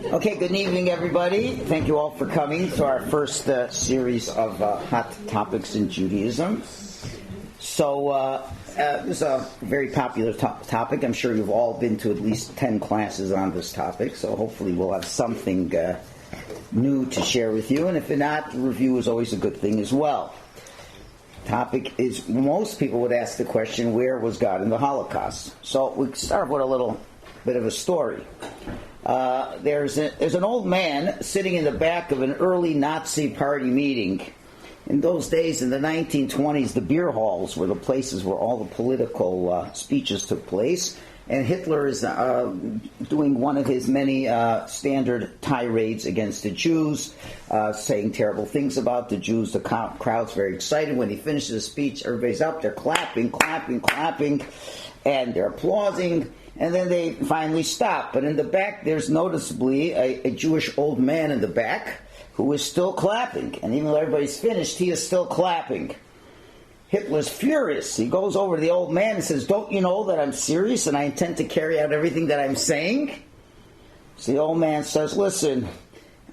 Okay, good evening, everybody. Thank you all for coming to our first series of Hot Topics in Judaism. So, this is a very popular topic. I'm sure you've all been to at least 10 classes on this topic, so hopefully we'll have something new to share with you. And if not, review is always a good thing as well. Topic is, most people would ask the question, where was God in the Holocaust? So we start with a little bit of a story. There's an old man sitting in the back of an early Nazi party meeting. In those days, in the 1920s, the beer halls were the places where all the political speeches took place. And Hitler is doing one of his many standard tirades against the Jews, saying terrible things about the Jews. The crowd's very excited. When he finishes his speech, everybody's up, they're clapping, and they're applauding. And then they finally stop. But in the back, there's noticeably a Jewish old man in the back who is still clapping. And even though everybody's finished, he is still clapping. Hitler's furious. He goes over to the old man and says, "Don't you know that I'm serious and I intend to carry out everything that I'm saying?" So the old man says, "Listen,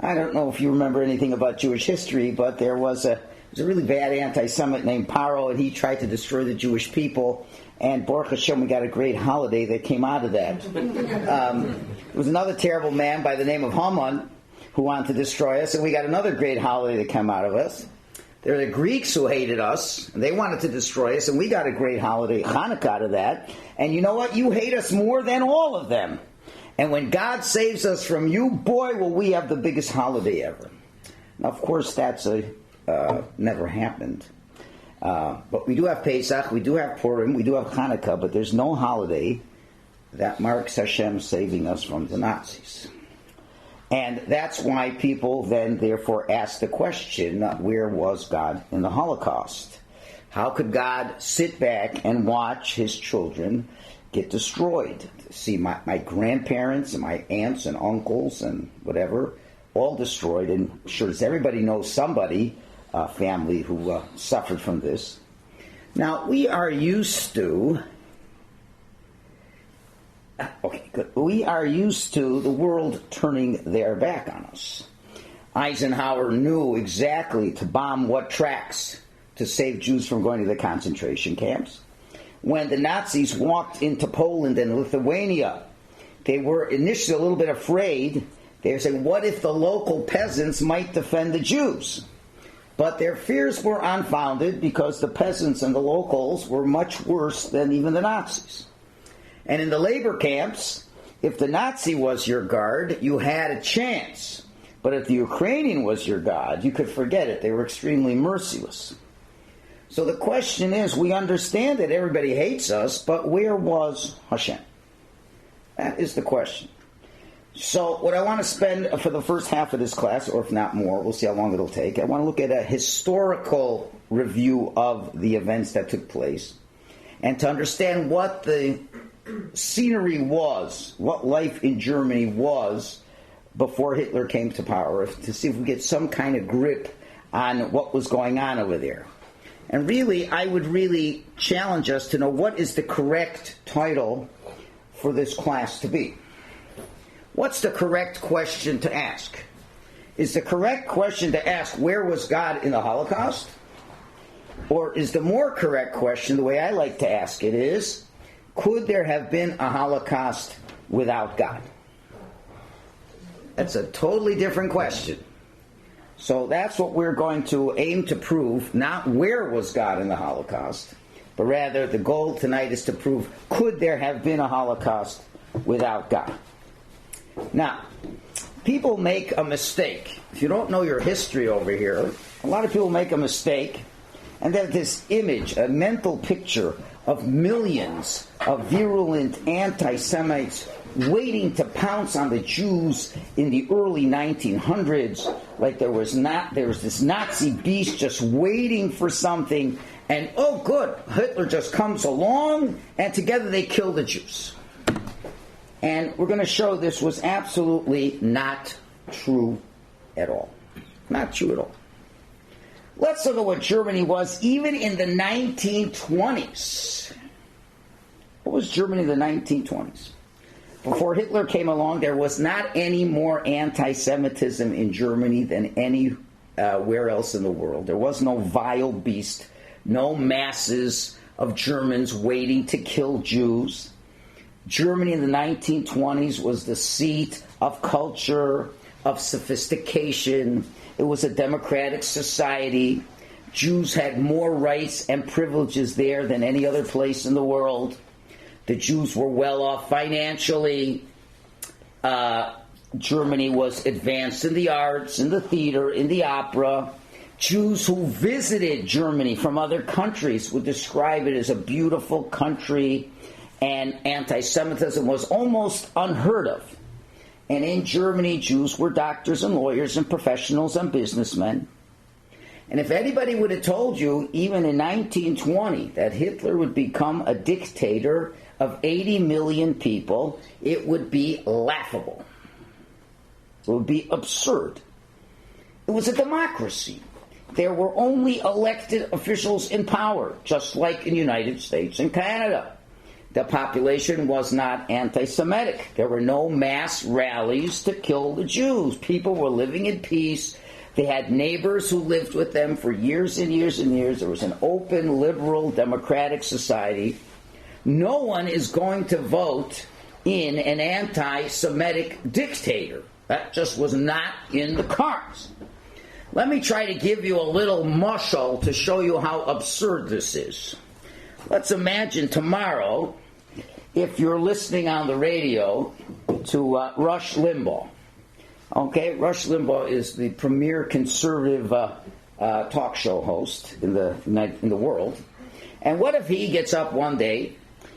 I don't know if you remember anything about Jewish history, but there was a really bad anti-Semite named Paro, and he tried to destroy the Jewish people. And Baruch Hashem, we got a great holiday that came out of that. There was another terrible man by the name of Haman who wanted to destroy us, and we got another great holiday that came out of us. There are the Greeks who hated us, and they wanted to destroy us, and we got a great holiday, Hanukkah, out of that. And you know what? You hate us more than all of them. And when God saves us from you, boy, will we have the biggest holiday ever." Now, of course, that's never happened. But we do have Pesach, we do have Purim, we do have Hanukkah, but there's no holiday that marks Hashem saving us from the Nazis. And that's why people then therefore ask the question, where was God in the Holocaust? How could God sit back and watch his children get destroyed? See my grandparents and my aunts and uncles and whatever, all destroyed, and I'm sure everybody knows somebody, family who suffered from this. Now, we are used to the world turning their back on us. Eisenhower knew exactly to bomb what tracks to save Jews from going to the concentration camps. When the Nazis walked into Poland and Lithuania, they were initially a little bit afraid. They were saying, what if the local peasants might defend the Jews? But their fears were unfounded because the peasants and the locals were much worse than even the Nazis. And in the labor camps, if the Nazi was your guard, you had a chance. But if the Ukrainian was your god, you could forget it. They were extremely merciless. So the question is, we understand that everybody hates us, but where was Hashem? That is the question. So what I want to spend for the first half of this class, or if not more, we'll see how long it'll take, I want to look at a historical review of the events that took place and to understand what the scenery was, what life in Germany was before Hitler came to power, to see if we get some kind of grip on what was going on over there. And really, I would really challenge us to know what is the correct title for this class to be. What's the correct question to ask? Is the correct question to ask, where was God in the Holocaust? Or is the more correct question, the way I like to ask it is, could there have been a Holocaust without God? That's a totally different question. So that's what we're going to aim to prove, not where was God in the Holocaust, but rather the goal tonight is to prove, could there have been a Holocaust without God? Now, people make a mistake. If you don't know your history over here, a lot of people make a mistake, and then this image, a mental picture of millions of virulent anti-Semites waiting to pounce on the Jews in the early 1900s, like there was this Nazi beast just waiting for something, and oh good, Hitler just comes along, and together they kill the Jews. And we're going to show this was absolutely not true at all. Not true at all. Let's look at what Germany was even in the 1920s. What was Germany in the 1920s? Before Hitler came along, there was not any more anti-Semitism in Germany than anywhere else in the world. There was no vile beast, no masses of Germans waiting to kill Jews. Germany in the 1920s was the seat of culture, of sophistication. It was a democratic society. Jews had more rights and privileges there than any other place in the world. The Jews were well off financially. Germany was advanced in the arts, in the theater, in the opera. Jews who visited Germany from other countries would describe it as a beautiful country, and anti-Semitism was almost unheard of. And in Germany, Jews were doctors and lawyers and professionals and businessmen. And if anybody would have told you, even in 1920, that Hitler would become a dictator of 80 million people, it would be laughable. It would be absurd. It was a democracy. There were only elected officials in power, just like in the United States and Canada. The population was not anti-Semitic. There were no mass rallies to kill the Jews. People were living in peace. They had neighbors who lived with them for years and years and years. There was an open, liberal, democratic society. No one is going to vote in an anti-Semitic dictator. That just was not in the cards. Let me try to give you a little mushal to show you how absurd this is. Let's imagine tomorrow, if you're listening on the radio to Rush Limbaugh. Okay, Rush Limbaugh is the premier conservative talk show host in the world. And what if he gets up one day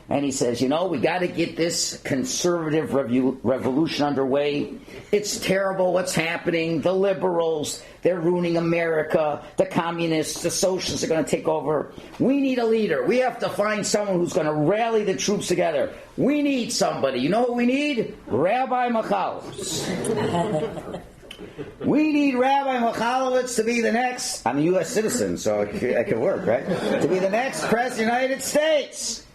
and he says, we got to get this conservative revolution underway. It's terrible what's happening. The liberals, they're ruining America. The communists, the socialists are going to take over. We need a leader. We have to find someone who's going to rally the troops together. We need somebody. You know who we need? Rabbi Michalowicz. We need Rabbi Michalowicz to be the next, I'm a U.S. citizen, so it could work, right? To be the next president of the United States.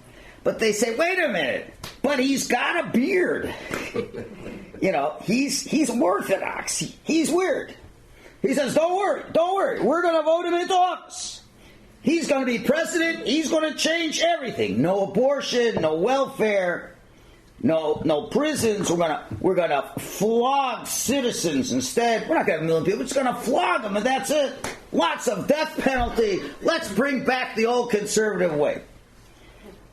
But they say, wait a minute, but he's got a beard. He's orthodox. He's weird. He says, don't worry, we're going to vote him into office. He's going to be president. He's going to change everything. No abortion, no welfare, no prisons. We're going to flog citizens instead. We're not going to have a million people. We're just going to flog them, and that's it. Lots of death penalty. Let's bring back the old conservative way.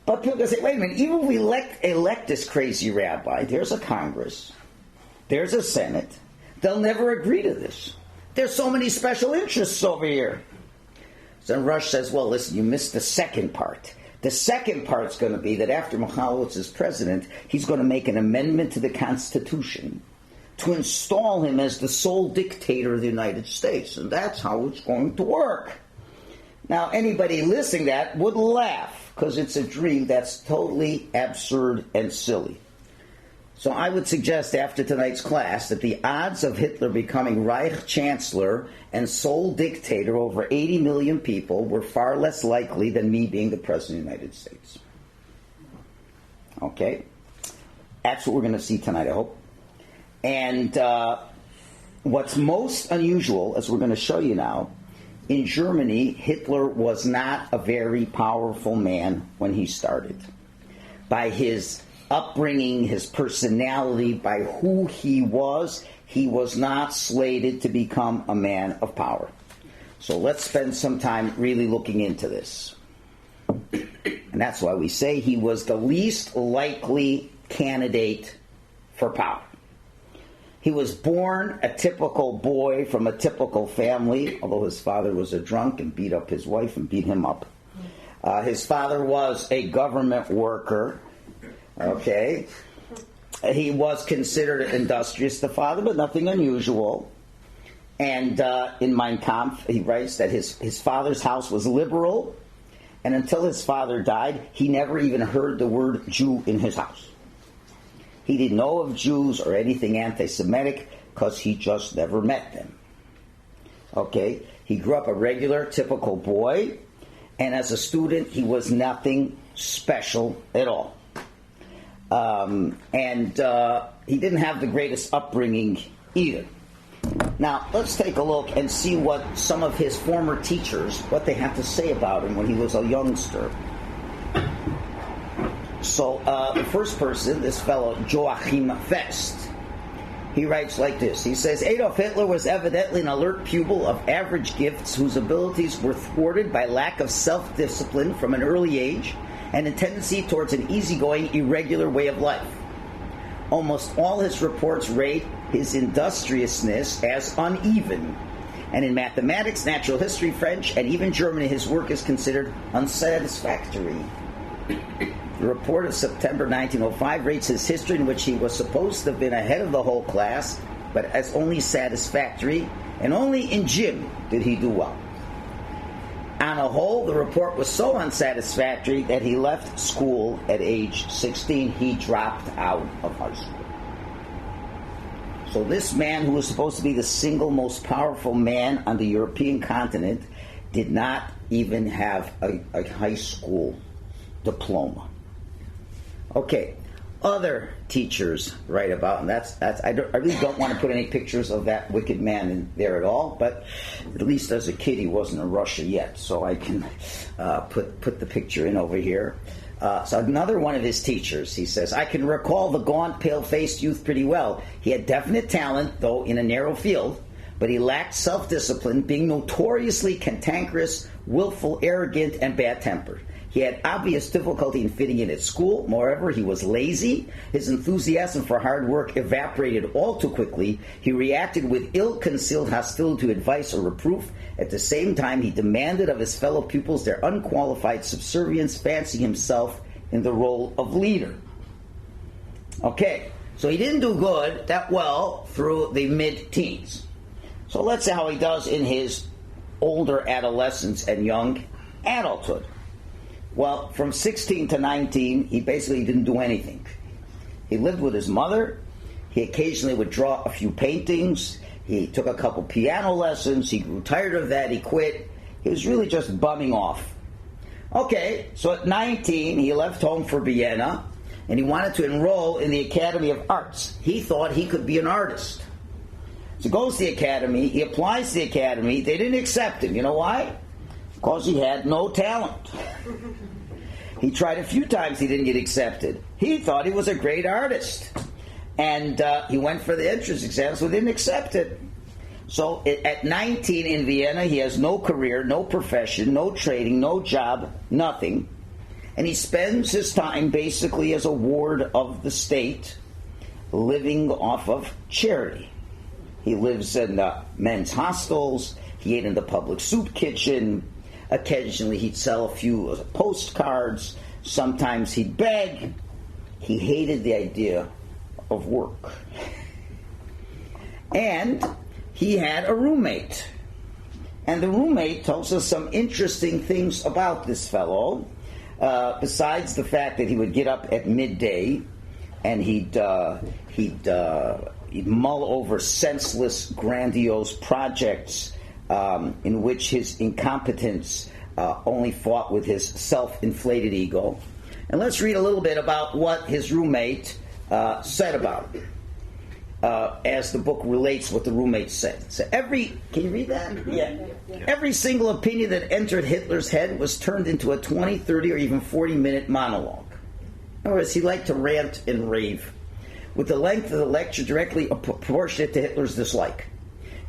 But people can say, wait a minute, even if we elect this crazy rabbi, there's a Congress, there's a Senate, they'll never agree to this. There's so many special interests over here. So Rush says, well, listen, you missed the second part. The second part's going to be that after Michalowicz is president, he's going to make an amendment to the Constitution to install him as the sole dictator of the United States. And that's how it's going to work. Now, anybody listening to that would laugh, because it's a dream that's totally absurd and silly. So I would suggest after tonight's class that the odds of Hitler becoming Reich Chancellor and sole dictator over 80 million people were far less likely than me being the President of the United States. Okay? That's what we're going to see tonight, I hope. And what's most unusual, as we're going to show you now, in Germany, Hitler was not a very powerful man when he started. By his upbringing, his personality, by who he was not slated to become a man of power. So let's spend some time really looking into this. And that's why we say he was the least likely candidate for power. He was born a typical boy from a typical family, although his father was a drunk and beat up his wife and beat him up. His father was a government worker. Okay. He was considered industrious, the father, but nothing unusual. And in Mein Kampf, he writes that his father's house was liberal, and until his father died, he never even heard the word Jew in his house. He didn't know of Jews or anything anti-Semitic because he just never met them. Okay? He grew up a regular, typical boy, and as a student, he was nothing special at all. and he didn't have the greatest upbringing either. Now, let's take a look and see what some of his former teachers, what they had to say about him when he was a youngster. So, the first person, this fellow, Joachim Fest, he writes like this. He says, Adolf Hitler was evidently an alert pupil of average gifts whose abilities were thwarted by lack of self-discipline from an early age and a tendency towards an easygoing, irregular way of life. Almost all his reports rate his industriousness as uneven, and in mathematics, natural history, French, and even German, his work is considered unsatisfactory. The report of September 1905 rates his history, in which he was supposed to have been ahead of the whole class, but as only satisfactory, and only in gym did he do well. On a whole, the report was so unsatisfactory that he left school at age 16. He dropped out of high school. So this man, who was supposed to be the single most powerful man on the European continent, did not even have a high school diploma. Okay, other teachers write about, and I really don't want to put any pictures of that wicked man in there at all, but at least as a kid he wasn't in Russia yet, so I can put the picture in over here. So another one of his teachers, he says, I can recall the gaunt, pale-faced youth pretty well. He had definite talent, though in a narrow field, but he lacked self-discipline, being notoriously cantankerous, willful, arrogant, and bad-tempered. He had obvious difficulty in fitting in at school. Moreover, he was lazy. His enthusiasm for hard work evaporated all too quickly. He reacted with ill-concealed hostility to advice or reproof. At the same time, he demanded of his fellow pupils their unqualified subservience, fancying himself in the role of leader. Okay, so he didn't do good that well through the mid-teens. So let's see how he does in his older adolescence and young adulthood. Well, from 16 to 19, he basically didn't do anything. He lived with his mother. He occasionally would draw a few paintings. He took a couple piano lessons. He grew tired of that. He quit. He was really just bumming off. Okay, so at 19, he left home for Vienna, and he wanted to enroll in the Academy of Arts. He thought he could be an artist. So he goes to the academy. He applies to the academy. They didn't accept him. You know why? Because he had no talent. He tried a few times, he didn't get accepted. He thought he was a great artist. And he went for the entrance exam, so they didn't accept it. So at 19 in Vienna, he has no career, no profession, no training, no job, nothing. And he spends his time basically as a ward of the state, living off of charity. He lives in men's hostels. He ate in the public soup kitchen. Occasionally he'd sell a few postcards. Sometimes he'd beg. He hated the idea of work. And he had a roommate. And the roommate tells us some interesting things about this fellow. Besides the fact that he would get up at midday and he'd mull over senseless, grandiose projects in which his incompetence only fought with his self-inflated ego. And let's read a little bit about what his roommate said about him, as the book relates what the roommate said. So can you read that? Yeah. Every single opinion that entered Hitler's head was turned into a 20, 30, or even 40-minute monologue. In other words, he liked to rant and rave, with the length of the lecture directly proportionate to Hitler's dislike.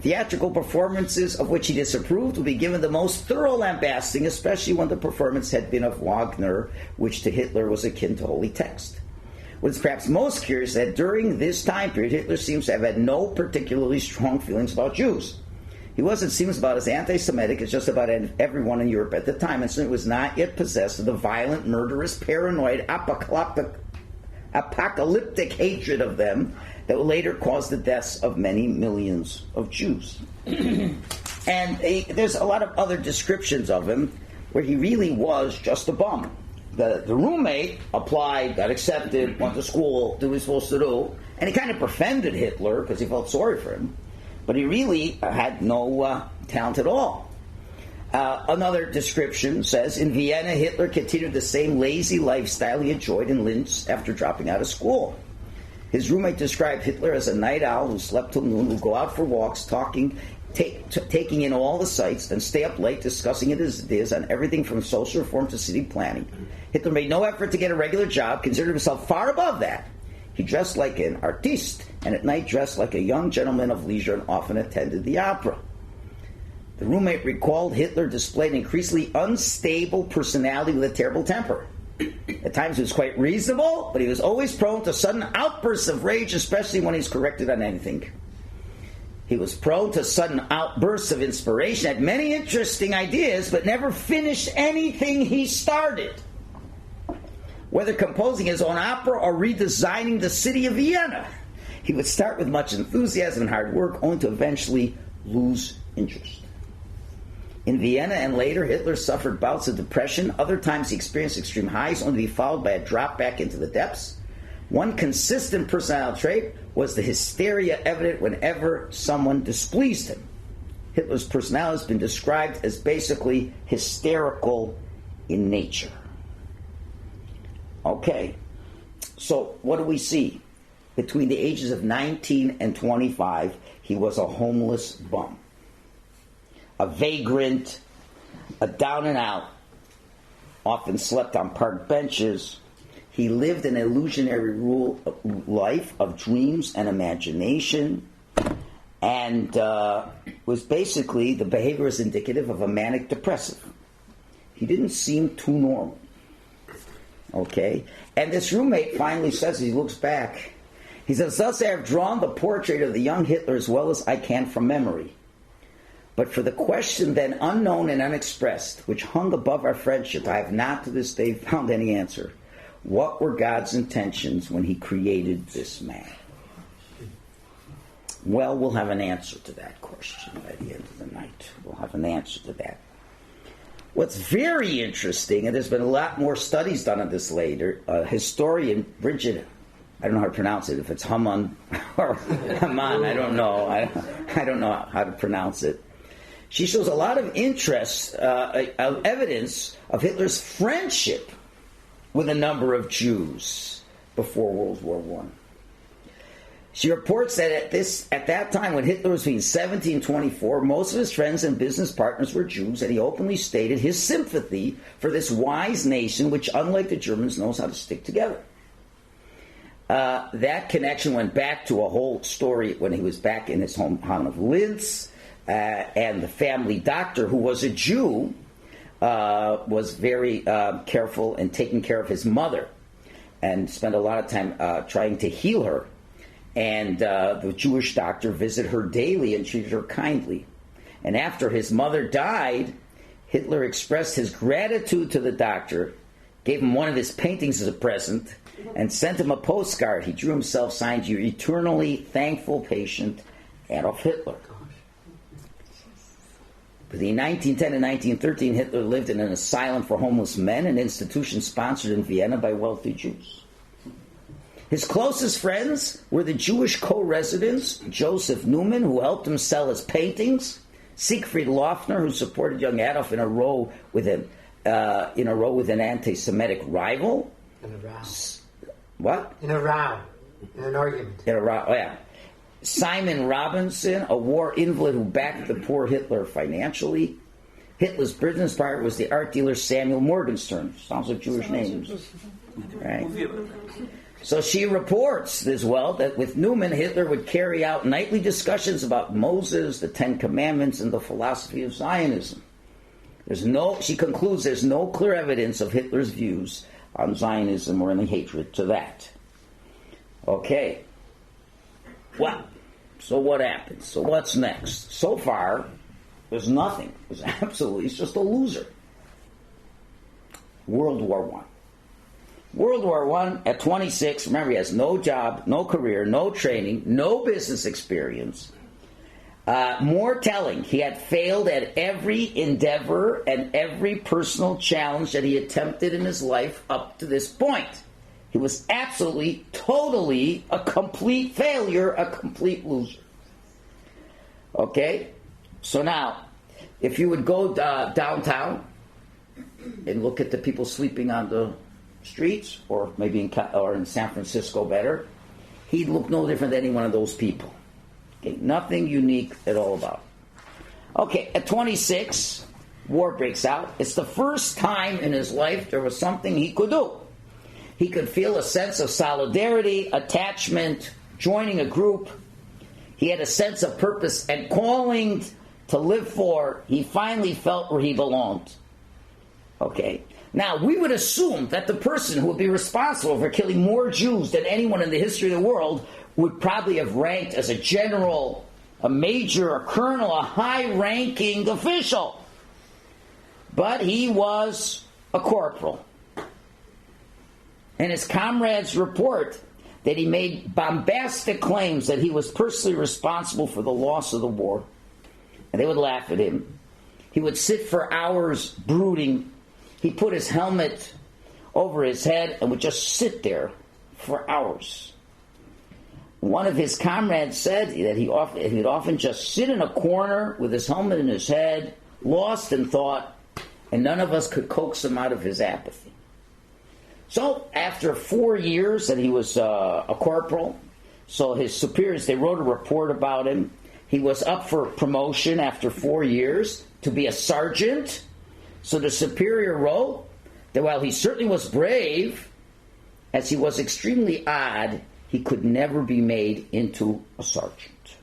Theatrical performances of which he disapproved would be given the most thorough lambasting, especially when the performance had been of Wagner, which to Hitler was akin to holy text. What is perhaps most curious is that during this time period, Hitler seems to have had no particularly strong feelings about Jews. He was, it seems, about as anti-Semitic as just about everyone in Europe at the time, and certainly was not yet possessed of the violent, murderous, paranoid, apocalyptic hatred of them that would later cause the deaths of many millions of Jews. And there's a lot of other descriptions of him where he really was just a bum. The roommate applied, got accepted, went to school, did what he was supposed to do, and he kind of befriended Hitler because he felt sorry for him, but he really had no talent at all. Another description says, in Vienna, Hitler continued the same lazy lifestyle he enjoyed in Linz after dropping out of school. His roommate described Hitler as a night owl who slept till noon, who go out for walks, taking in all the sights, then stay up late discussing his ideas on everything from social reform to city planning. Hitler made no effort to get a regular job, considered himself far above that. He dressed like an artiste, and at night dressed like a young gentleman of leisure and often attended the opera. The roommate recalled Hitler displayed an increasingly unstable personality with a terrible temper. At times he was quite reasonable, but he was always prone to sudden outbursts of rage, especially when he's corrected on anything. He was prone to sudden outbursts of inspiration, had many interesting ideas, but never finished anything he started. Whether composing his own opera or redesigning the city of Vienna, he would start with much enthusiasm and hard work, only to eventually lose interest. In Vienna and later, Hitler suffered bouts of depression. Other times he experienced extreme highs, only to be followed by a drop back into the depths. One consistent personality trait was the hysteria evident whenever someone displeased him. Hitler's personality has been described as basically hysterical in nature. Okay, so what do we see? Between the ages of 19 and 25, he was a homeless bum, a vagrant, a down and out, often slept on park benches. He lived an illusionary life of dreams and imagination, and was basically, the behavior was indicative of a manic depressive. He didn't seem too normal. Okay? And this roommate finally says, as he looks back, he says, thus I have drawn the portrait of the young Hitler as well as I can from memory. But for the question then unknown and unexpressed, which hung above our friendship, I have not to this day found any answer. What were God's intentions when he created this man? Well, we'll have an answer to that question by the end of the night. We'll have an answer to that. What's very interesting, and there's been a lot more studies done on this later, historian Bridget, I don't know how to pronounce it, if it's Haman or Haman, I don't know. I don't know how to pronounce it. She shows a lot of interest, of evidence of Hitler's friendship with a number of Jews before World War I. She reports that at that time, when Hitler was between 17 and 24, most of his friends and business partners were Jews, and he openly stated his sympathy for this wise nation, which, unlike the Germans, knows how to stick together. That connection went back to a whole story when he was back in his hometown of Linz, and the family doctor, who was a Jew, was very careful in taking care of his mother and spent a lot of time trying to heal her. And the Jewish doctor visited her daily and treated her kindly. And after his mother died, Hitler expressed his gratitude to the doctor, gave him one of his paintings as a present, and sent him a postcard. He drew himself, signed, "Your eternally thankful patient, Adolf Hitler." Between 1910 and 1913, Hitler lived in an asylum for homeless men, an institution sponsored in Vienna by wealthy Jews. His closest friends were the Jewish co-residents, Joseph Neumann, who helped him sell his paintings, Siegfried Loeffner, who supported young Adolf in a row with an anti-Semitic rival. In a row. What? In a row. In an argument. In a row, oh yeah. Simon Robinson, a war invalid who backed the poor Hitler financially. Hitler's business partner was the art dealer Samuel Morgenstern. Sounds like Jewish names. Right. So she reports as well that with Neumann, Hitler would carry out nightly discussions about Moses, the Ten Commandments, and the philosophy of Zionism. She concludes there's no clear evidence of Hitler's views on Zionism or any hatred to that. Okay. Well, so what happens? So what's next? So far, there's nothing. He's just a loser. World War I. World War I, at 26, remember, he has no job, no career, no training, no business experience. More telling, he had failed at every endeavor and every personal challenge that he attempted in his life up to this point. He was absolutely, totally a complete failure, a complete loser. Okay? So now, If you would go downtown and look at the people sleeping on the streets, or maybe in San Francisco better, he'd look no different than any one of those people. Okay, nothing unique at all about him. Okay, at 26, war breaks out. It's the first time in his life there was something he could do. He could feel a sense of solidarity, attachment, joining a group. He had a sense of purpose and calling to live for. He finally felt where he belonged. Okay. Now, we would assume that the person who would be responsible for killing more Jews than anyone in the history of the world would probably have ranked as a general, a major, a colonel, a high-ranking official. But he was a corporal. And his comrades report that he made bombastic claims that he was personally responsible for the loss of the war. And they would laugh at him. He would sit for hours brooding. He put his helmet over his head and would just sit there for hours. One of his comrades said that he'd often just sit in a corner with his helmet in his head, lost in thought, and none of us could coax him out of his apathy. So after 4 years that he was a corporal, so his superiors, they wrote a report about him. He was up for promotion after 4 years to be a sergeant. So the superior wrote that while he certainly was brave, as he was extremely odd, he could never be made into a sergeant.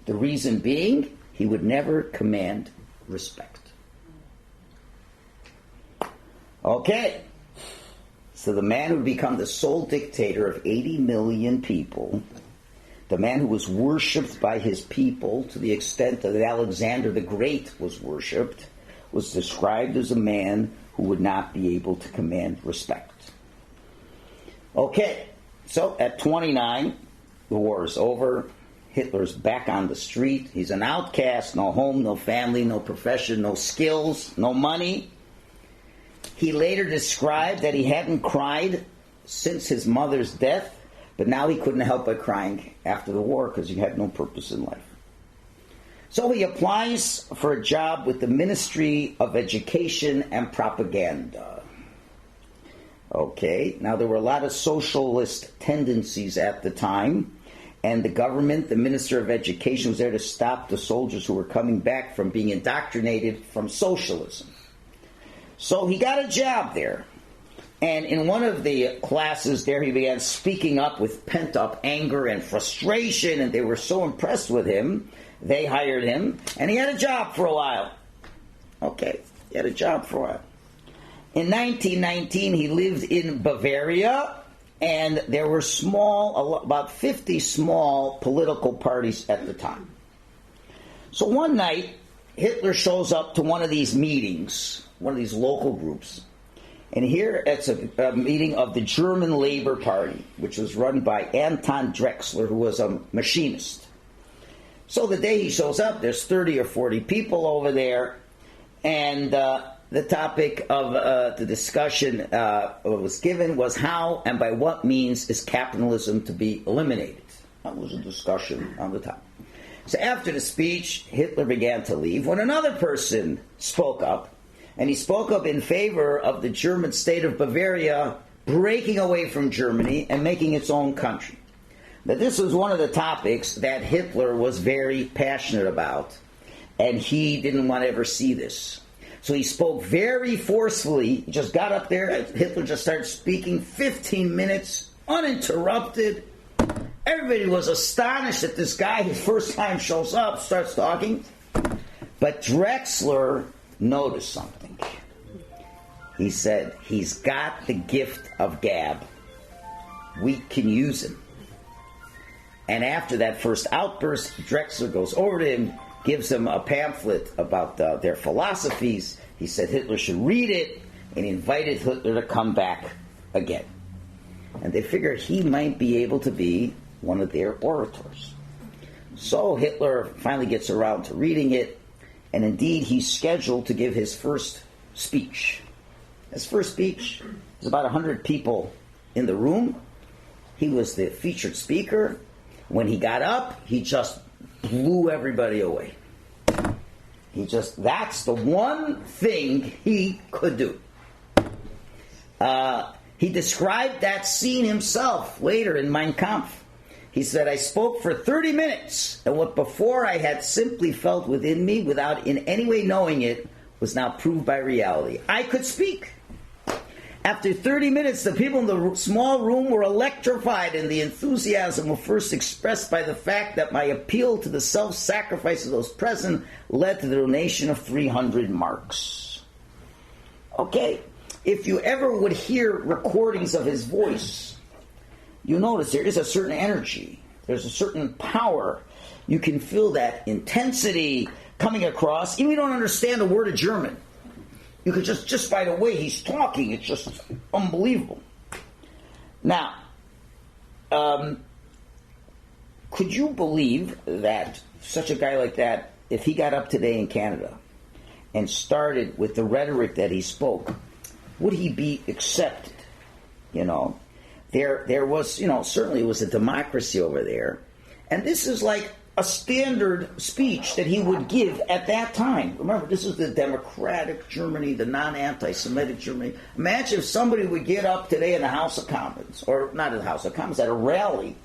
The reason being, he would never command respect. Okay. So the man who would become the sole dictator of 80 million people, the man who was worshipped by his people to the extent that Alexander the Great was worshipped, was described as a man who would not be able to command respect. Okay, so at 29, the war is over. Hitler's back on the street. He's an outcast, no home, no family, no profession, no skills, no money. He later described that he hadn't cried since his mother's death, but now he couldn't help but crying after the war because he had no purpose in life. So he applies for a job with the Ministry of Education and Propaganda. Okay, now there were a lot of socialist tendencies at the time, and the government, the Minister of Education, was there to stop the soldiers who were coming back from being indoctrinated from socialism. So he got a job there. And in one of the classes there, he began speaking up with pent-up anger and frustration, and they were so impressed with him, they hired him, and he had a job for a while. Okay, he had a job for a while. In 1919, he lived in Bavaria, and there were about 50 small political parties at the time. So one night, Hitler shows up to one of these meetings, one of these local groups. And here it's a meeting of the German Labor Party, which was run by Anton Drexler, who was a machinist. So the day he shows up, there's 30 or 40 people over there, and the topic of the discussion was given was how and by what means is capitalism to be eliminated. That was a discussion on the topic. So after the speech, Hitler began to leave when another person spoke up. And he spoke up in favor of the German state of Bavaria breaking away from Germany and making its own country. Now, this was one of the topics that Hitler was very passionate about, and he didn't want to ever see this. So he spoke very forcefully. He just got up there, and Hitler just started speaking 15 minutes, uninterrupted. Everybody was astonished that this guy, his first time shows up, starts talking. But Drexler noticed something. He said, he's got the gift of gab. We can use him. And after that first outburst, Drexler goes over to him, gives him a pamphlet about their philosophies. He said Hitler should read it, and he invited Hitler to come back again. And they figured he might be able to be one of their orators. So Hitler finally gets around to reading it, and indeed he's scheduled to give his first speech. His first speech was about 100 people in the room. He was the featured speaker. When he got up, he just blew everybody away. That's the one thing he could do. He described that scene himself later in Mein Kampf. He said, I spoke for 30 minutes, and what before I had simply felt within me without in any way knowing it was now proved by reality. I could speak. After 30 minutes, the people in the small room were electrified, and the enthusiasm was first expressed by the fact that my appeal to the self-sacrifice of those present led to the donation of 300 marks. Okay, if you ever would hear recordings of his voice, you notice there is a certain energy. There's a certain power. You can feel that intensity coming across. Even if you don't understand a word of German, you could just by the way he's talking, it's just unbelievable. Now, could you believe that such a guy like that, if he got up today in Canada and started with the rhetoric that he spoke, would he be accepted? You know, there was, certainly it was a democracy over there. And this is like a standard speech that he would give at that time. Remember, this is the democratic Germany, the non-anti-Semitic Germany. Imagine if somebody would get up today in the House of Commons, or not in the House of Commons, at a rally,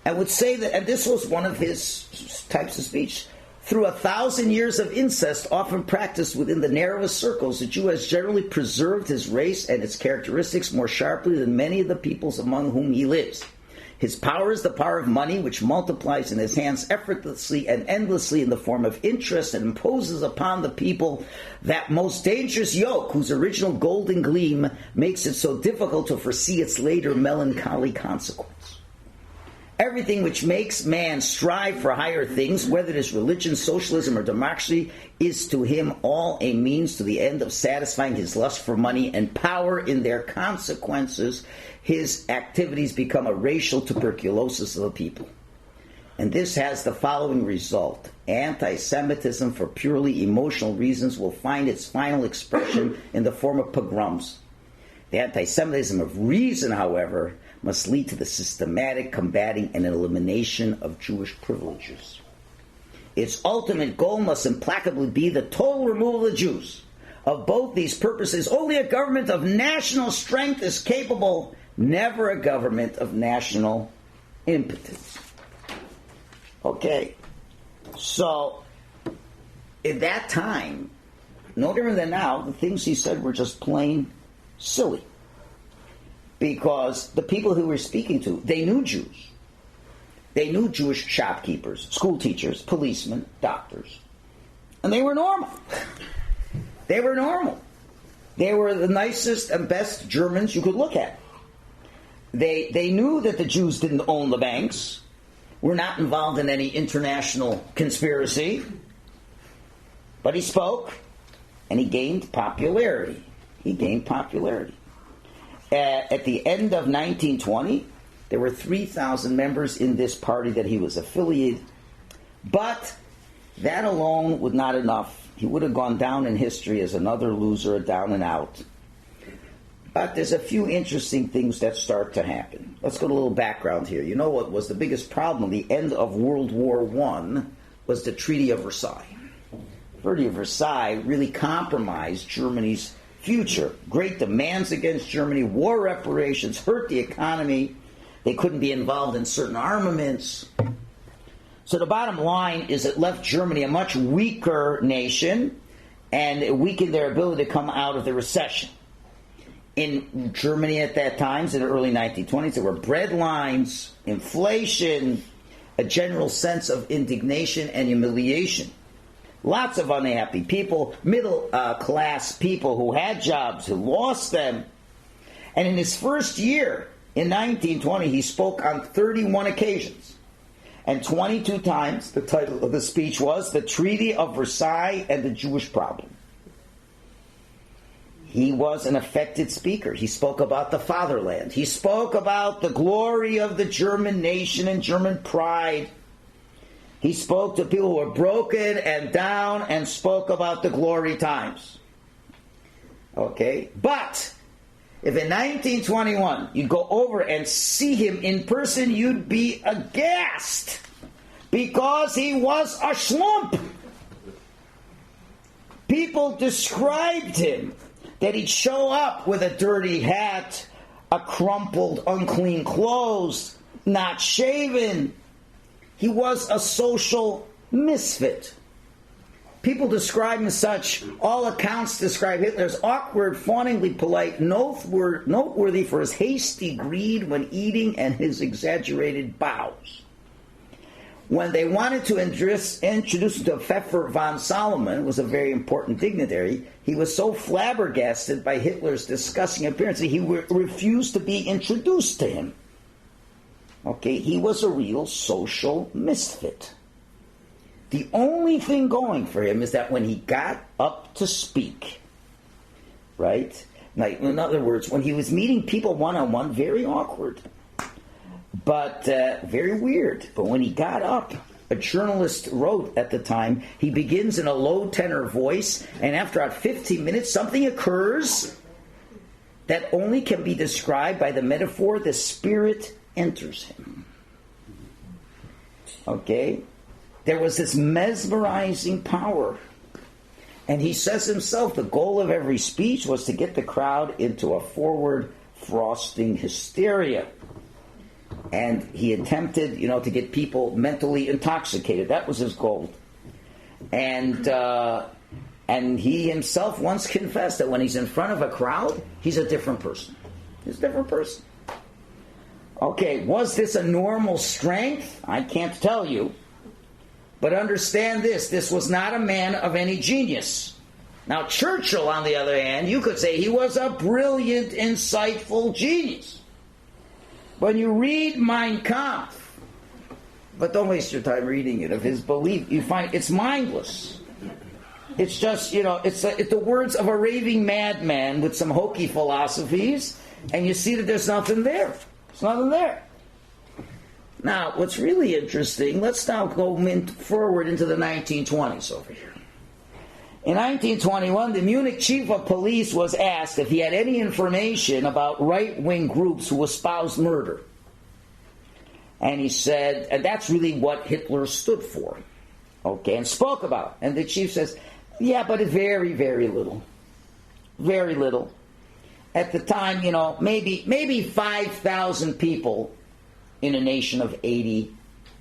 and would say that, and this was one of his types of speech, through 1,000 years of incest, often practiced within the narrowest circles, the Jew has generally preserved his race and its characteristics more sharply than many of the peoples among whom he lives. His power is the power of money, which multiplies in his hands effortlessly and endlessly in the form of interest and imposes upon the people that most dangerous yoke whose original golden gleam makes it so difficult to foresee its later melancholy consequence. Everything which makes man strive for higher things, whether it is religion, socialism, or democracy, is to him all a means to the end of satisfying his lust for money and power. In their consequences, his activities become a racial tuberculosis of the people. And this has the following result. Anti-Semitism, for purely emotional reasons, will find its final expression in the form of pogroms. The anti-Semitism of reason, however, must lead to the systematic combating and elimination of Jewish privileges. Its ultimate goal must implacably be the total removal of the Jews. Of both these purposes, only a government of national strength is capable, never a government of national impotence. Okay, so at that time, no different than now, the things he said were just plain silly. Because the people who were speaking to, they knew Jews. They knew Jewish shopkeepers, school teachers, policemen, doctors. And they were normal. They were normal. They were the nicest and best Germans you could look at. They knew that the Jews didn't own the banks, were not involved in any international conspiracy. But he spoke, and he gained popularity. At the end of 1920, there were 3,000 members in this party that he was affiliated. But that alone was not enough. He would have gone down in history as another loser, down and out. But there's a few interesting things that start to happen. Let's go to a little background here. You know what was the biggest problem? The end of World War I was the Treaty of Versailles. The Treaty of Versailles really compromised Germany's future. Great demands against Germany, war reparations, hurt the economy. They couldn't be involved in certain armaments. So the bottom line is it left Germany a much weaker nation, and it weakened their ability to come out of the recession. In Germany at that time, in the early 1920s, there were breadlines, inflation, a general sense of indignation and humiliation. Lots of unhappy people, middle-class people who had jobs, who lost them. And in his first year, in 1920, he spoke on 31 occasions. And 22 times, the title of the speech was The Treaty of Versailles and the Jewish Problem. He was an affected speaker. He spoke about the fatherland. He spoke about the glory of the German nation and German pride. He spoke to people who were broken and down and spoke about the glory times. Okay? But if in 1921 you'd go over and see him in person, you'd be aghast. Because he was a schlump. People described him that he'd show up with a dirty hat, a crumpled, unclean clothes, not shaven. He was a social misfit. People describe him as such. All accounts describe Hitler as awkward, fawningly polite, noteworthy for his hasty greed when eating and his exaggerated bows. When they wanted to introduce him to Pfeffer von Salomon, was a very important dignitary, he was so flabbergasted by Hitler's disgusting appearance that he refused to be introduced to him. Okay, he was a real social misfit. The only thing going for him is that when he got up to speak, right? Like, in other words, when he was meeting people one-on-one, very awkward. But very weird. But when he got up, a journalist wrote at the time, he begins in a low tenor voice, and after about 15 minutes, something occurs that only can be described by the metaphor, the spirit enters him. Okay? There was this mesmerizing power. And he says himself, the goal of every speech was to get the crowd into a forward frosting hysteria. And he attempted, to get people mentally intoxicated. That was his goal. And he himself once confessed that when he's in front of a crowd, he's a different person. He's a different person. Okay, was this a normal strength? I can't tell you. But understand this was not a man of any genius. Now, Churchill, on the other hand, you could say he was a brilliant, insightful genius. When you read Mein Kampf, but don't waste your time reading it, of his belief, you find it's mindless. It's just, it's the words of a raving madman with some hokey philosophies, and you see that there's nothing there. There's nothing there. Now, what's really interesting, let's now go forward into the 1920s over here. In 1921, the Munich chief of police was asked if he had any information about right-wing groups who espoused murder. And he said, and that's really what Hitler stood for. Okay, and spoke about. And the chief says, yeah, but very, very little. Very little. At the time, maybe 5,000 people in a nation of 80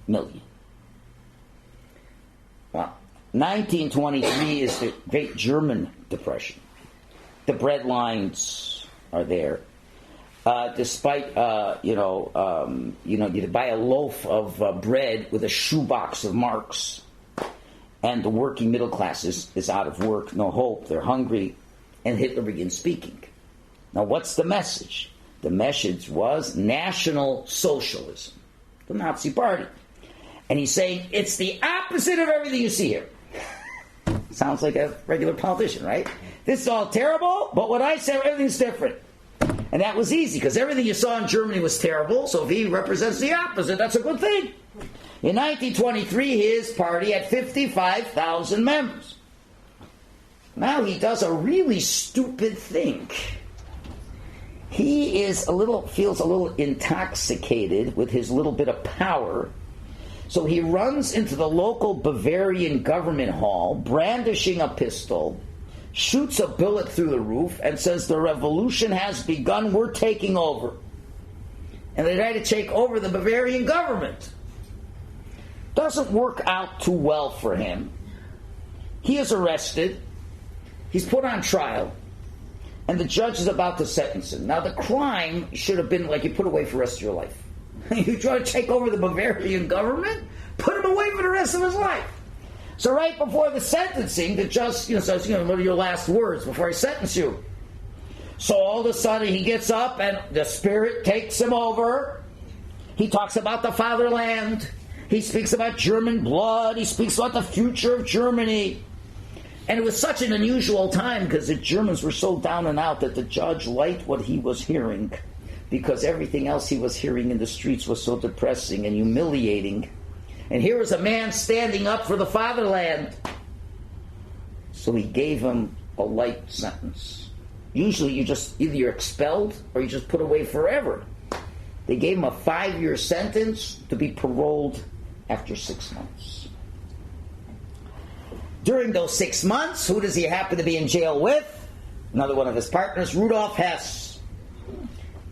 million. Well, 1923 is the Great German Depression. The bread lines are there. Despite, you buy a loaf of bread with a shoebox of marks, and the working middle class is out of work, no hope, they're hungry, and Hitler begins speaking. Now, what's the message? The message was National Socialism, the Nazi Party. And he's saying, it's the opposite of everything you see here. Sounds like a regular politician, right? This is all terrible, but what I say, everything's different. And that was easy, because everything you saw in Germany was terrible, so if he represents the opposite, that's a good thing. In 1923, his party had 55,000 members. Now he does a really stupid thing. He feels a little intoxicated with his little bit of power. So he runs into the local Bavarian government hall, brandishing a pistol, shoots a bullet through the roof, and says, the revolution has begun, we're taking over. And they try to take over the Bavarian government. Doesn't work out too well for him. He is arrested. He's put on trial. And the judge is about to sentence him. Now, the crime should have been like you put away for the rest of your life. You try to take over the Bavarian government, put him away for the rest of his life. So right before the sentencing, the judge says, what are your last words before I sentence you? So all of a sudden he gets up and the Spirit takes him over. He talks about the fatherland. He speaks about German blood. He speaks about the future of Germany. And it was such an unusual time because the Germans were so down and out that the judge liked what he was hearing, because everything else he was hearing in the streets was so depressing and humiliating. And here was a man standing up for the fatherland. So he gave him a light sentence. Usually you're expelled or you just put away forever. They gave him a 5-year sentence to be paroled after 6 months. During those 6 months, who does he happen to be in jail with? Another one of his partners, Rudolf Hess.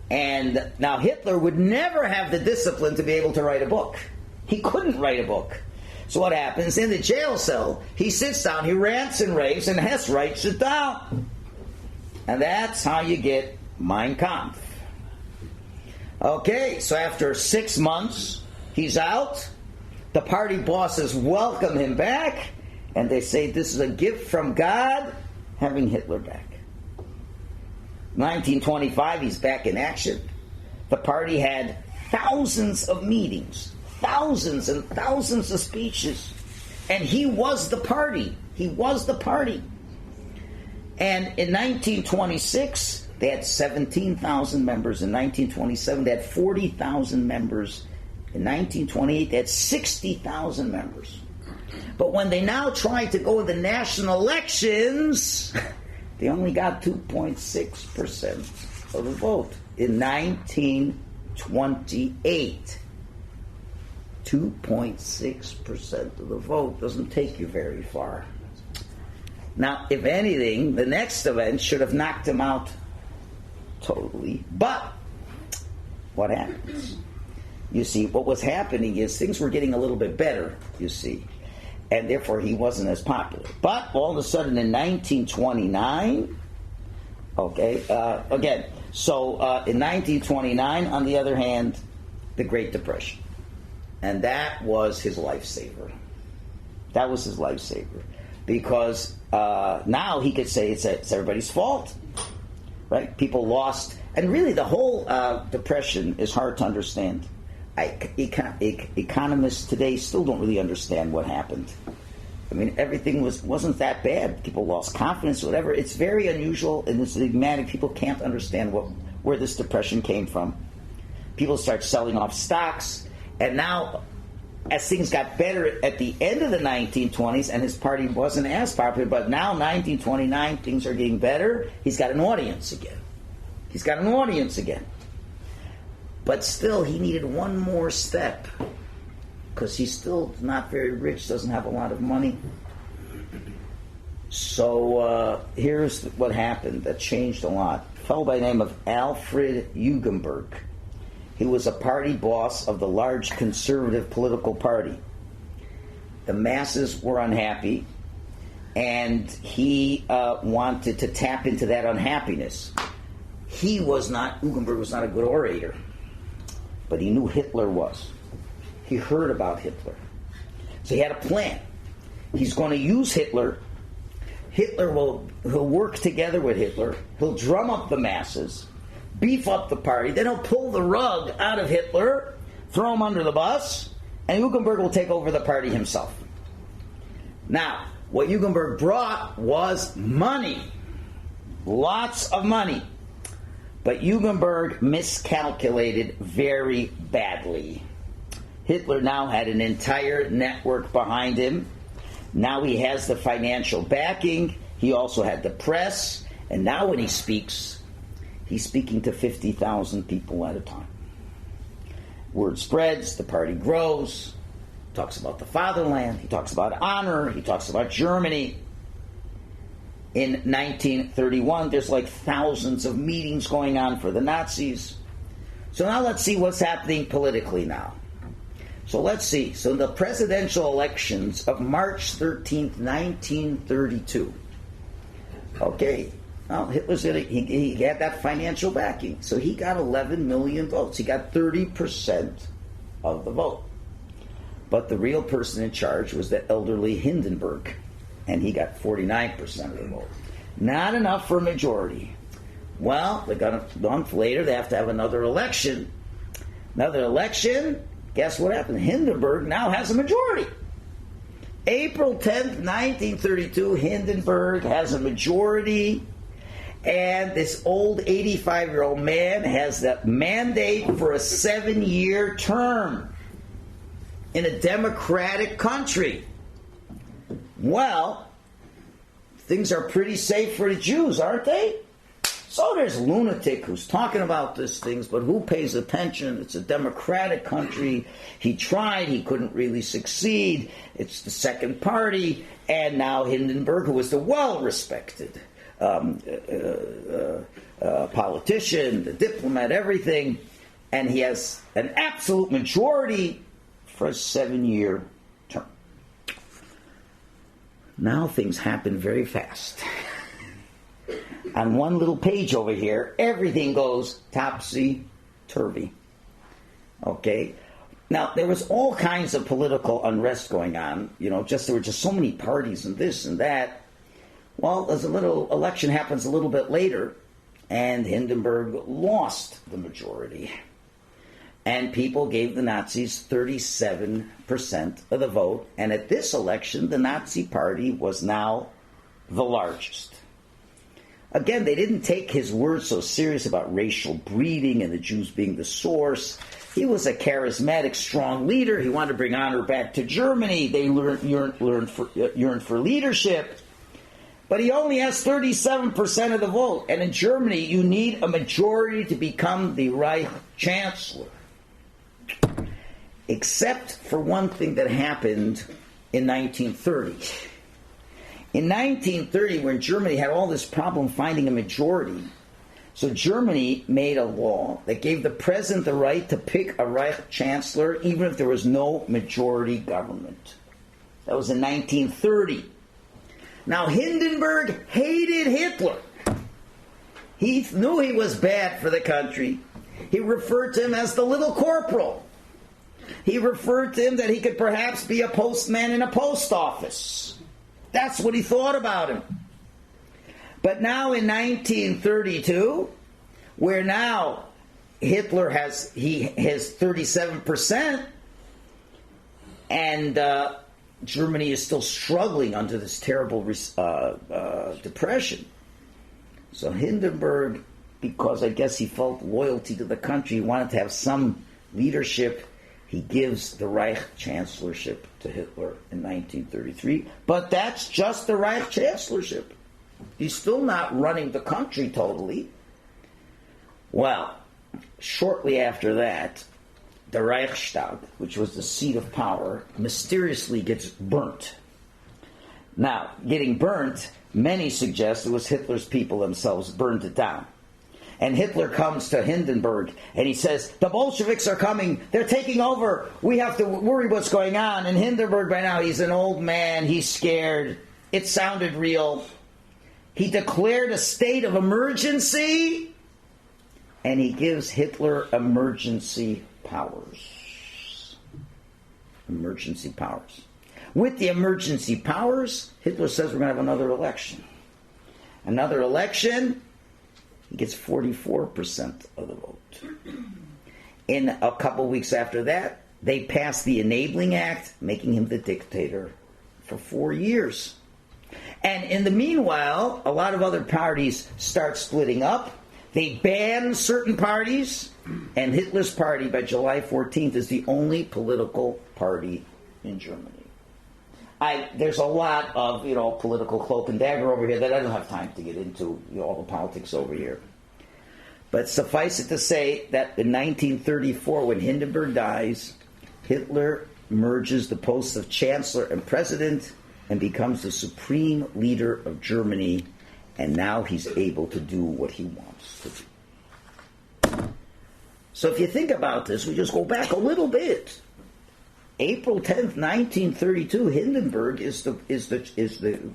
And now Hitler would never have the discipline to be able to write a book. He couldn't write a book. So what happens? In the jail cell, he sits down, he rants and raves, and Hess writes it down. And that's how you get Mein Kampf. Okay, so after 6 months, he's out. The party bosses welcome him back, and they say this is a gift from God, having Hitler back. 1925, he's back in action. The party had thousands of meetings, thousands and thousands of speeches, and he was the party. He was the party. And in 1926, they had 17,000 members. In 1927, they had 40,000 members. In 1928, they had 60,000 members. But when they now tried to go to the national elections, they only got 2.6% of the vote. In 1928, 2.6% of the vote doesn't take you very far. Now, if anything, the next event should have knocked him out totally. But what happens? You see, what was happening is things were getting a little bit better, you see, and therefore he wasn't as popular. But all of a sudden in 1929, in 1929, on the other hand, the Great Depression. And that was his lifesaver. That was his lifesaver. Because now he could say it's everybody's fault. Right? People lost. And really the whole Depression is hard to understand. Economists today still don't really understand what happened. I mean, everything wasn't that bad. People lost confidence, whatever. It's very unusual, and it's enigmatic. People can't understand where this depression came from. People start selling off stocks, and now, as things got better at the end of the 1920s, and his party wasn't as popular, but now 1929, things are getting better. He's got an audience again. But still, he needed one more step, because he's still not very rich, doesn't have a lot of money. So here's what happened that changed a lot. A fellow by the name of Alfred Hugenberg. He was a party boss of the large conservative political party. The masses were unhappy, and he wanted to tap into that unhappiness. Hugenberg was not a good orator, but he knew Hitler was. He heard about Hitler. So he had a plan. He's going to use Hitler. He'll work together with Hitler. He'll drum up the masses, beef up the party. Then he'll pull the rug out of Hitler, throw him under the bus, and Hugenberg will take over the party himself. Now, what Hugenberg brought was money. Lots of money. But Hugenberg miscalculated very badly. Hitler now had an entire network behind him. Now he has the financial backing. He also had the press. And now when he speaks, he's speaking to 50,000 people at a time. Word spreads, the party grows. He talks about the fatherland. He talks about honor. He talks about Germany. In 1931, there's like thousands of meetings going on for the Nazis. So now let's see what's happening politically now. So let's see. So the presidential elections of March 13th, 1932. Okay. Well, he had that financial backing. So he got 11 million votes. He got 30% of the vote. But the real person in charge was the elderly Hindenburg. And he got 49% of the vote. Not enough for a majority. Well, a month later, they have to have another election. Guess what happened? Hindenburg now has a majority. April 10th, 1932, Hindenburg has a majority. And this old 85-year-old man has the mandate for a 7-year term in a democratic country. Well, things are pretty safe for the Jews, aren't they? So there's lunatic who's talking about these things, but who pays attention? It's a democratic country. He tried, he couldn't really succeed. It's the second party, and now Hindenburg, who was the well-respected politician, the diplomat, everything, and he has an absolute majority for a 7-year term. Now things happen very fast. On one little page over here, everything goes topsy-turvy. Okay? Now, there was all kinds of political unrest going on. There were just so many parties and this and that. Well, as a little election happens a little bit later, and Hindenburg lost the majority. And people gave the Nazis 37% of the vote. And at this election, the Nazi Party was now the largest. Again, they didn't take his words so serious about racial breeding and the Jews being the source. He was a charismatic, strong leader. He wanted to bring honor back to Germany. They yearned for leadership. But he only has 37% of the vote. And in Germany, you need a majority to become the Reich Chancellor. Except for one thing that happened in 1930. In 1930, when Germany had all this problem finding a majority, so Germany made a law that gave the president the right to pick a Reich Chancellor even if there was no majority government. That was in 1930. Now, Hindenburg hated Hitler. He knew he was bad for the country. He referred to him as the little corporal. He referred to him that he could perhaps be a postman in a post office. That's what he thought about him. But now in 1932, where now Hitler has 37%, and Germany is still struggling under this terrible depression. So Hindenburg, because I guess he felt loyalty to the country, he wanted to have some leadership. He gives the Reich Chancellorship to Hitler in 1933. But that's just the Reich Chancellorship. He's still not running the country totally. Well, shortly after that, the Reichstag, which was the seat of power, mysteriously gets burnt. Now, getting burnt, many suggest it was Hitler's people themselves burned it down. And Hitler comes to Hindenburg and he says, the Bolsheviks are coming, they're taking over, we have to worry what's going on. And Hindenburg by now, he's an old man, he's scared, it sounded real. He declared a state of emergency and he gives Hitler emergency powers. Emergency powers. With the emergency powers, Hitler says we're going to have another election. Another election. He gets 44% of the vote. In a couple weeks after that, they pass the Enabling Act, making him the dictator for 4 years. And in the meanwhile, a lot of other parties start splitting up. They ban certain parties, and Hitler's party by July 14th is the only political party in Germany. There's a lot of, political cloak and dagger over here that I don't have time to get into, all the politics over here. But suffice it to say that in 1934, when Hindenburg dies, Hitler merges the posts of Chancellor and President and becomes the supreme leader of Germany, and now he's able to do what he wants to do. So if you think about this, we just go back a little bit. April 10th, 1932, Hindenburg is the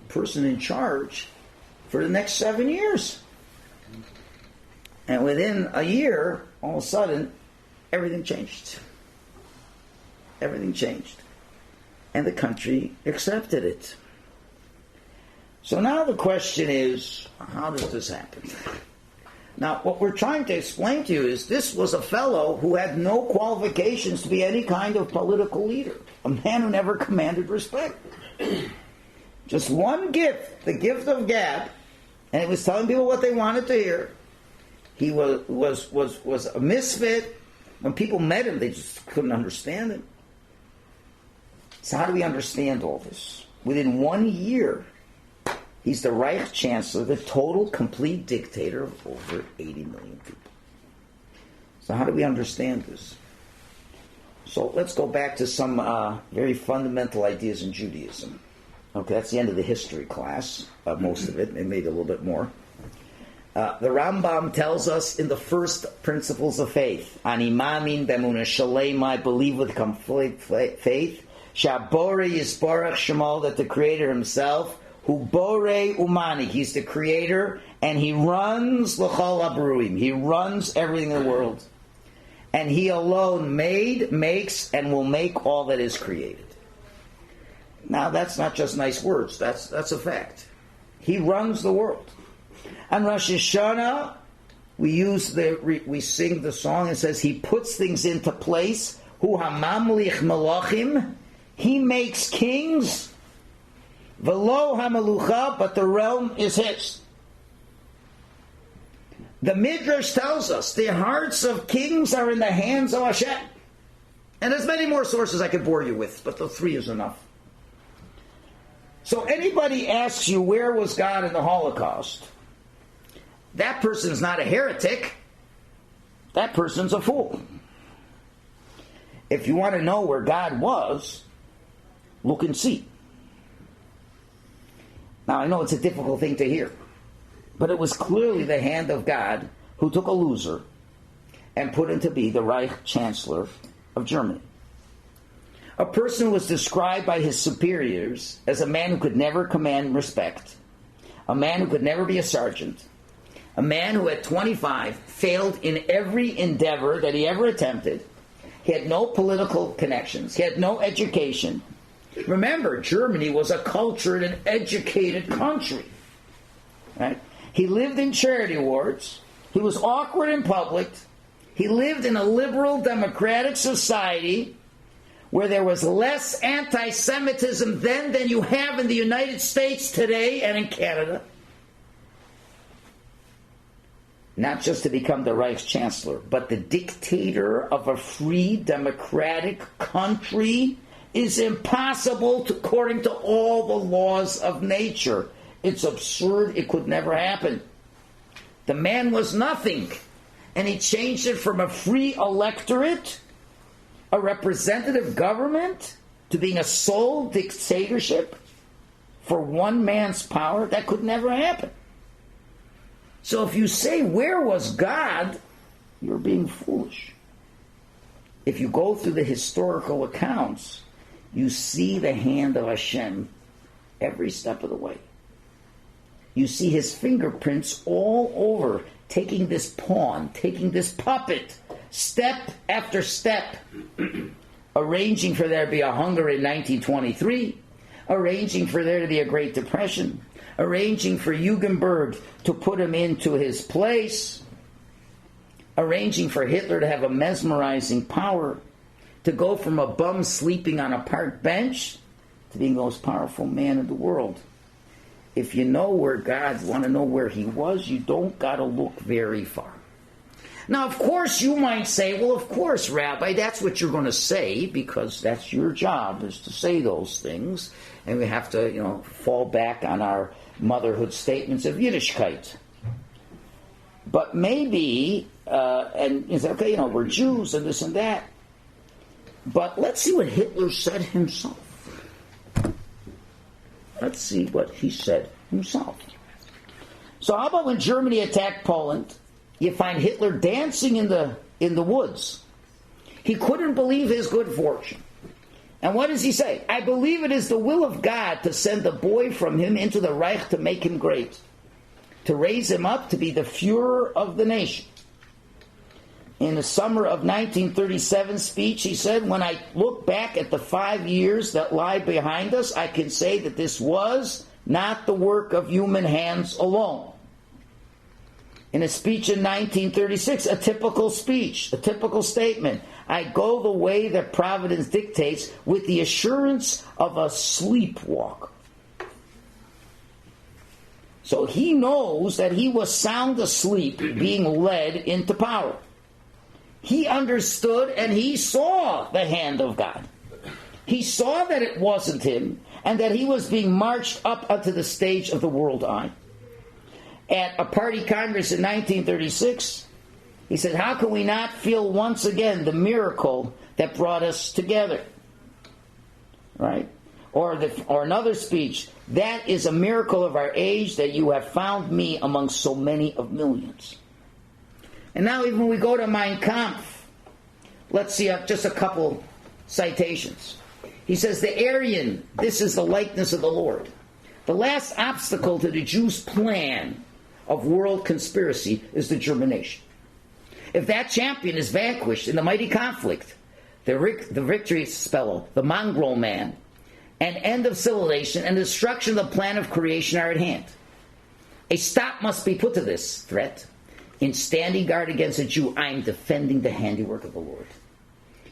person in charge for the next 7 years. And within a year, all of a sudden, everything changed. Everything changed. And the country accepted it. So now the question is, how does this happen? Now, what we're trying to explain to you is this was a fellow who had no qualifications to be any kind of political leader. A man who never commanded respect. Just one gift, the gift of gab, and it was telling people what they wanted to hear. He was a misfit. When people met him, they just couldn't understand him. So how do we understand all this? Within 1 year, He's the Reich Chancellor, the total, complete dictator of over 80 million people. So how do we understand this? So let's go back to some very fundamental ideas in Judaism. Okay, that's the end of the history class, most of it, maybe a little bit more. The Rambam tells us in the first principles of faith, Ani Mamin B'Emunah Shalema, I believe with complete faith, Shabore Yisbarach Shemal, that the Creator Himself, Hu Bore Umani, He's the Creator, and He runs L'chol Abruim, He runs everything in the world. And He alone made, makes, and will make all that is created. Now that's not just nice words, that's a fact. He runs the world. On Rosh Hashanah, we sing the song. It says He puts things into place. Hu hamamlich malachim. He makes kings. Velo hamalucha, but the realm is His. The Midrash tells us the hearts of kings are in the hands of Hashem. And there's many more sources I could bore you with, but the three is enough. So anybody asks you where was God in the Holocaust, that person's not a heretic. That person's a fool. If you want to know where God was, look and see. Now I know it's a difficult thing to hear, but it was clearly the hand of God who took a loser and put him to be the Reich Chancellor of Germany. A person who was described by his superiors as a man who could never command respect, a man who could never be a sergeant, a man who at 25 failed in every endeavor that he ever attempted. He had no political connections. He had no education. Remember, Germany was a cultured and educated country. Right? He lived in charity wards. He was awkward in public. He lived in a liberal democratic society where there was less anti-Semitism then than you have in the United States today and in Canada. Not just to become the Reich Chancellor, but the dictator of a free democratic country is impossible according to all the laws of nature. It's absurd. It could never happen. The man was nothing, and he changed it from a free electorate, a representative government, to being a sole dictatorship for one man's power. That could never happen. So if you say, where was God? You're being foolish. If you go through the historical accounts, you see the hand of Hashem every step of the way. You see His fingerprints all over, taking this pawn, taking this puppet, step after step, arranging for there to be a hunger in 1923, arranging for there to be a Great Depression, arranging for Hugenberg to put him into his place, arranging for Hitler to have a mesmerizing power, to go from a bum sleeping on a park bench to being the most powerful man in the world. If you know where God, want to know where He was, you don't got to look very far. Now, of course, you might say, well, of course, Rabbi, that's what you're going to say, because that's your job, is to say those things, and we have to, fall back on our motherhood statements of Yiddishkeit. But maybe, and you say, okay, we're Jews and this and that. But let's see what Hitler said himself. Let's see what he said himself. So how about when Germany attacked Poland, you find Hitler dancing in the woods. He couldn't believe his good fortune. And what does he say? I believe it is the will of God to send a boy from him into the Reich to make him great, to raise him up to be the Führer of the nation. In the summer of 1937 speech, he said, when I look back at the 5 years that lie behind us, I can say that this was not the work of human hands alone. In a speech in 1936, a typical speech, a typical statement, I go the way that Providence dictates with the assurance of a sleepwalker. So he knows that he was sound asleep, being led into power. He understood and he saw the hand of God. He saw that it wasn't him, and that he was being marched up onto the stage of the world eye. At a party congress in 1936, he said, how can we not feel once again the miracle that brought us together? Right? Or another speech, that is a miracle of our age that you have found me among so many of millions. And now even when we go to Mein Kampf, let's see just a couple citations. He says, the Aryan, this is the likeness of the Lord. The last obstacle to the Jews' plan of world conspiracy is the German nation. If that champion is vanquished in the mighty conflict, the victory spell, the mongrel man, and end of civilization and destruction of the plan of creation are at hand. A stop must be put to this threat. In standing guard against a Jew, I am defending the handiwork of the Lord.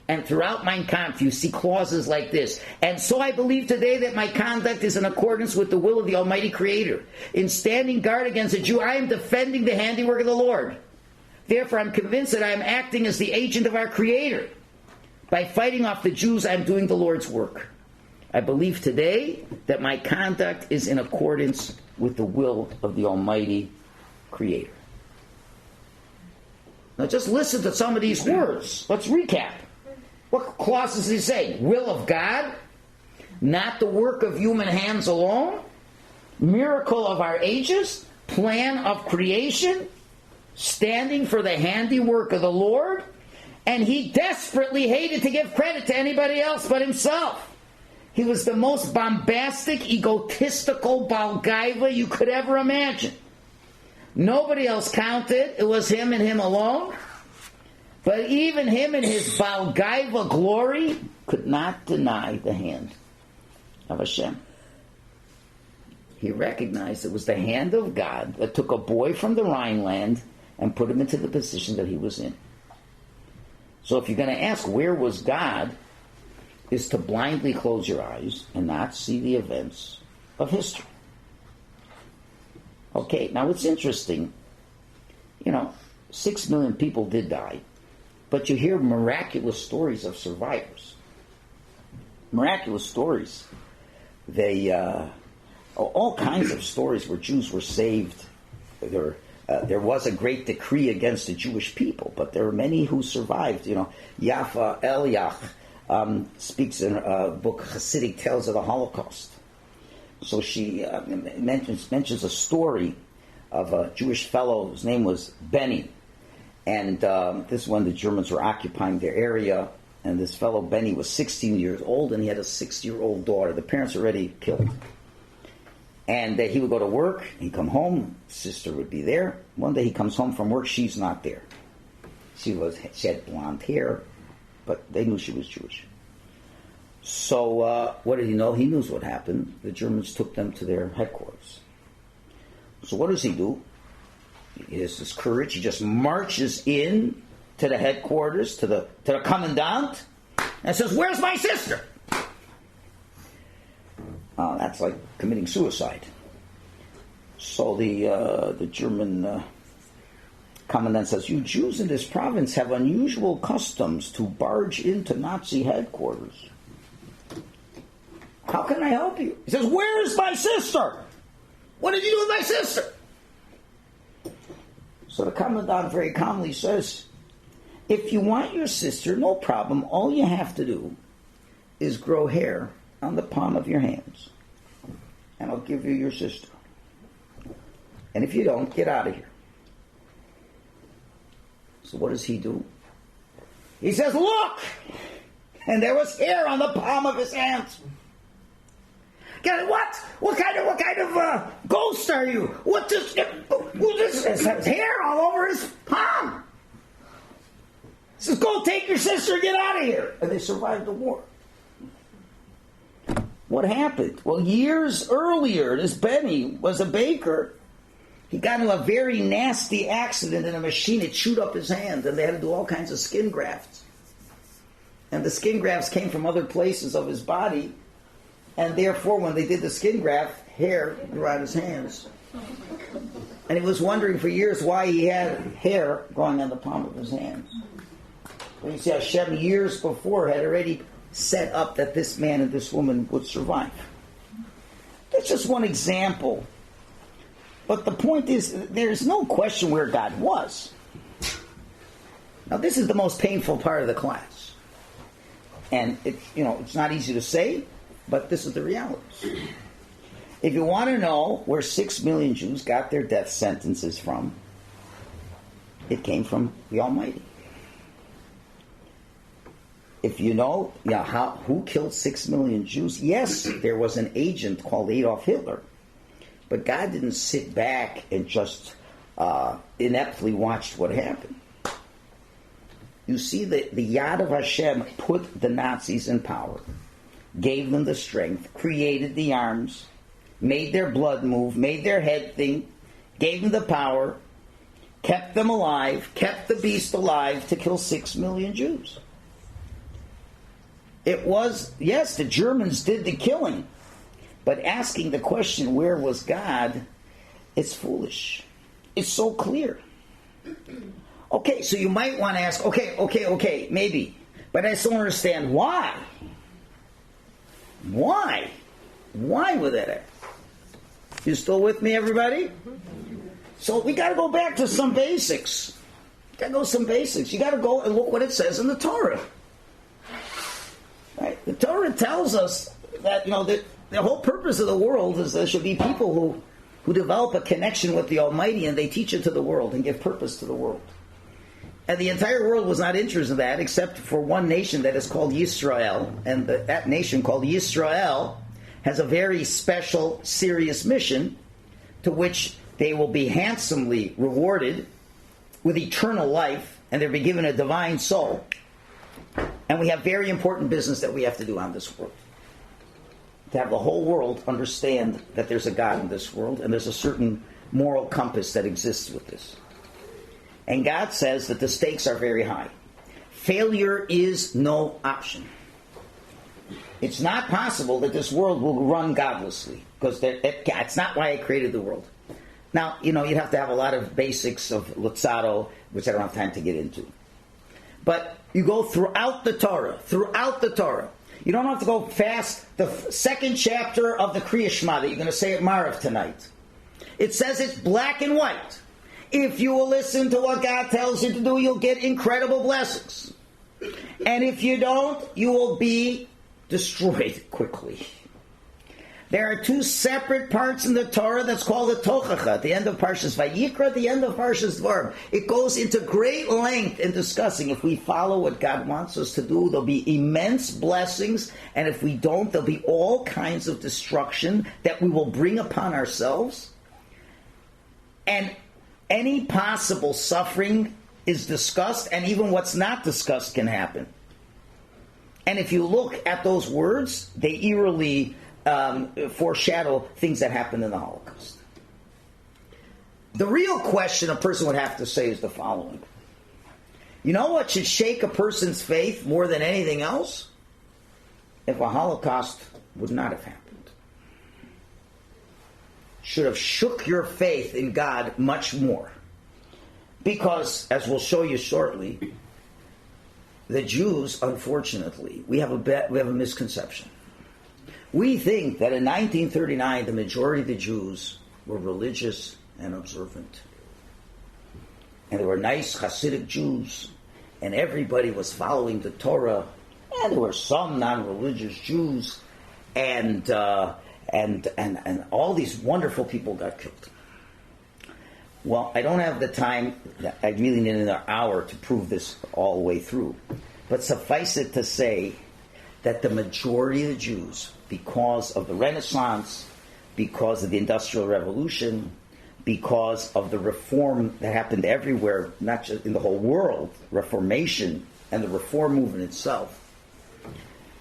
And throughout Mein Kampf, you see clauses like this. And so I believe today that my conduct is in accordance with the will of the Almighty Creator. In standing guard against a Jew, I am defending the handiwork of the Lord. Therefore, I'm convinced that I am acting as the agent of our Creator. By fighting off the Jews, I am doing the Lord's work. I believe today that my conduct is in accordance with the will of the Almighty Creator. Now just listen to some of these words. Let's recap. What clauses does he say? Will of God, not the work of human hands alone, miracle of our ages, plan of creation, standing for the handiwork of the Lord, and he desperately hated to give credit to anybody else but himself. He was the most bombastic, egotistical Balgaiva you could ever imagine. Nobody else counted. It was him and him alone. But even him in his Balgaiva glory could not deny the hand of Hashem. He recognized it was the hand of God that took a boy from the Rhineland and put him into the position that he was in. So if you're going to ask where was God, is to blindly close your eyes and not see the events of history. Okay, now it's interesting. 6 million people did die. But you hear miraculous stories of survivors. Miraculous stories. All kinds of stories where Jews were saved. There was a great decree against the Jewish people, but there are many who survived. Yafa Eliach speaks in a book, Hasidic Tales of the Holocaust. So she mentions a story of a Jewish fellow whose name was Benny. And this is when the Germans were occupying their area. And this fellow, Benny, was 16 years old, and he had a 6-year-old daughter. The parents were already killed. And he would go to work, he'd come home, his sister would be there. One day he comes home from work, she's not there. She had blonde hair, but they knew she was Jewish. So what did he know? He knew what happened. The Germans took them to their headquarters. So what does he do? He has this courage. He just marches in to the headquarters, to the commandant, and says, "Where's my sister?" That's like committing suicide. So the German commandant says, "You Jews in this province have unusual customs to barge into Nazi headquarters. How can I help you?" He says, "Where's my sister? What did you do with my sister?" So the commandant very calmly says, "If you want your sister, no problem. All you have to do is grow hair on the palm of your hands, and I'll give you your sister. And if you don't, get out of here." So what does he do? He says, "Look!" And there was hair on the palm of his hands. What? What kind of ghost are you? This has hair all over his palm. He says, "Go take your sister and get out of here." And they survived the war. What happened? Well, years earlier, this Benny was a baker. He got into a very nasty accident in a machine. It chewed up his hand, and they had to do all kinds of skin grafts. And the skin grafts came from other places of his body, and therefore, when they did the skin graft, hair grew on his hands. And he was wondering for years why he had hair growing on the palm of his hands. Well, you see, Hashem years before had already set up that this man and this woman would survive. That's just one example. But the point is, there's no question where God was. Now, this is the most painful part of the class. And, it's not easy to say, but this is the reality. If you want to know where 6 million Jews got their death sentences from, it came from the Almighty. If you know who killed 6 million Jews, yes, there was an agent called Adolf Hitler. But God didn't sit back and just ineptly watch what happened. You see, the Yad of Hashem put the Nazis in power, gave them the strength, created the arms, made their blood move, made their head think, gave them the power, kept them alive, kept the beast alive to kill 6 million Jews. It was, yes, the Germans did the killing, but asking the question, where was God, it's foolish. It's so clear. Okay, so you might want to ask, okay, maybe, but I still don't understand why. Why? Why would that happen? You still with me, everybody? So we got to go back to some basics. You got to go and look what it says in the Torah. Right? The Torah tells us that that the whole purpose of the world is there should be people who develop a connection with the Almighty, and they teach it to the world and give purpose to the world. And the entire world was not interested in that, except for one nation that is called Yisrael, and that nation called Yisrael has a very special, serious mission, to which they will be handsomely rewarded with eternal life, and they'll be given a divine soul. And we have very important business that we have to do on this world. To have the whole world understand that there's a God in this world, and there's a certain moral compass that exists with this. And God says that the stakes are very high. Failure is no option. It's not possible that this world will run godlessly, because it's not why I created the world. Now, you'd have to have a lot of basics of Luzzatto, which I don't have time to get into. But you go throughout the Torah. You don't have to go fast. The second chapter of the Kriya Shema that you're going to say at Marav tonight. It says it's black and white. If you will listen to what God tells you to do, you'll get incredible blessings. And if you don't, you will be destroyed quickly. There are two separate parts in the Torah that's called the Tochacha, at the end of Parshas Vayikra, at the end of Parshas Dvarim. It goes into great length in discussing if we follow what God wants us to do, there'll be immense blessings, and if we don't, there'll be all kinds of destruction that we will bring upon ourselves. And any possible suffering is discussed, and even what's not discussed can happen. And if you look at those words, they eerily foreshadow things that happened in the Holocaust. The real question a person would have to say is the following. You know what should shake a person's faith more than anything else? If a Holocaust would not have happened. Should have shook your faith in God much more. Because, as we'll show you shortly, the Jews, unfortunately, we have a misconception. We think that in 1939, the majority of the Jews were religious and observant. And they were nice Hasidic Jews, and everybody was following the Torah, and there were some non-religious Jews, and all these wonderful people got killed. Well, I don't have the time. I really need another hour to prove this all the way through. But suffice it to say that the majority of the Jews, because of the Renaissance, because of the Industrial Revolution, because of the reform that happened everywhere, not just in the whole world, Reformation and the Reform movement itself,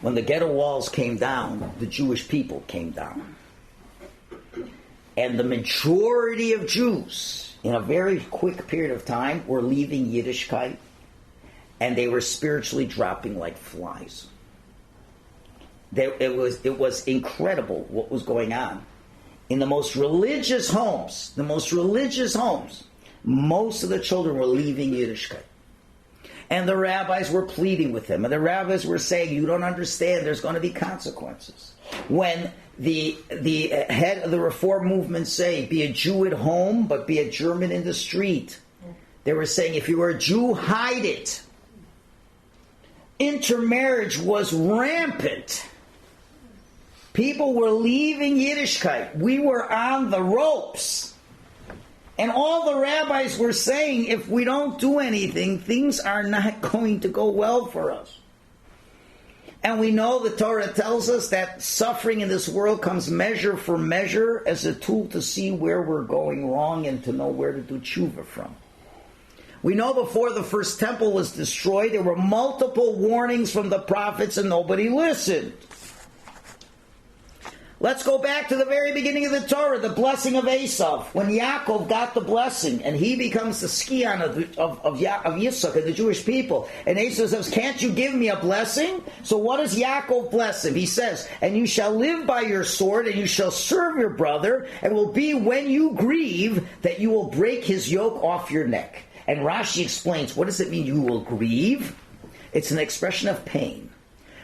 when the ghetto walls came down, the Jewish people came down. And the majority of Jews, in a very quick period of time, were leaving Yiddishkeit, and they were spiritually dropping like flies. It was incredible what was going on. In the most religious homes, most of the children were leaving Yiddishkeit. And the rabbis were pleading with them. And the rabbis were saying, you don't understand, there's going to be consequences. When the head of the Reform movement say, be a Jew at home, but be a German in the street. They were saying, if you were a Jew, hide it. Intermarriage was rampant. People were leaving Yiddishkeit. We were on the ropes. And all the rabbis were saying, if we don't do anything, things are not going to go well for us. And we know the Torah tells us that suffering in this world comes measure for measure as a tool to see where we're going wrong and to know where to do tshuva from. We know before the first temple was destroyed, there were multiple warnings from the prophets and nobody listened. Let's go back to the very beginning of the Torah, the blessing of Esav. When Yaakov got the blessing, and he becomes the skion of Yitzchak and the Jewish people. And Esav says, can't you give me a blessing? So what does Yaakov bless him? He says, and you shall live by your sword, and you shall serve your brother, and will be when you grieve, that you will break his yoke off your neck. And Rashi explains, what does it mean you will grieve? It's an expression of pain.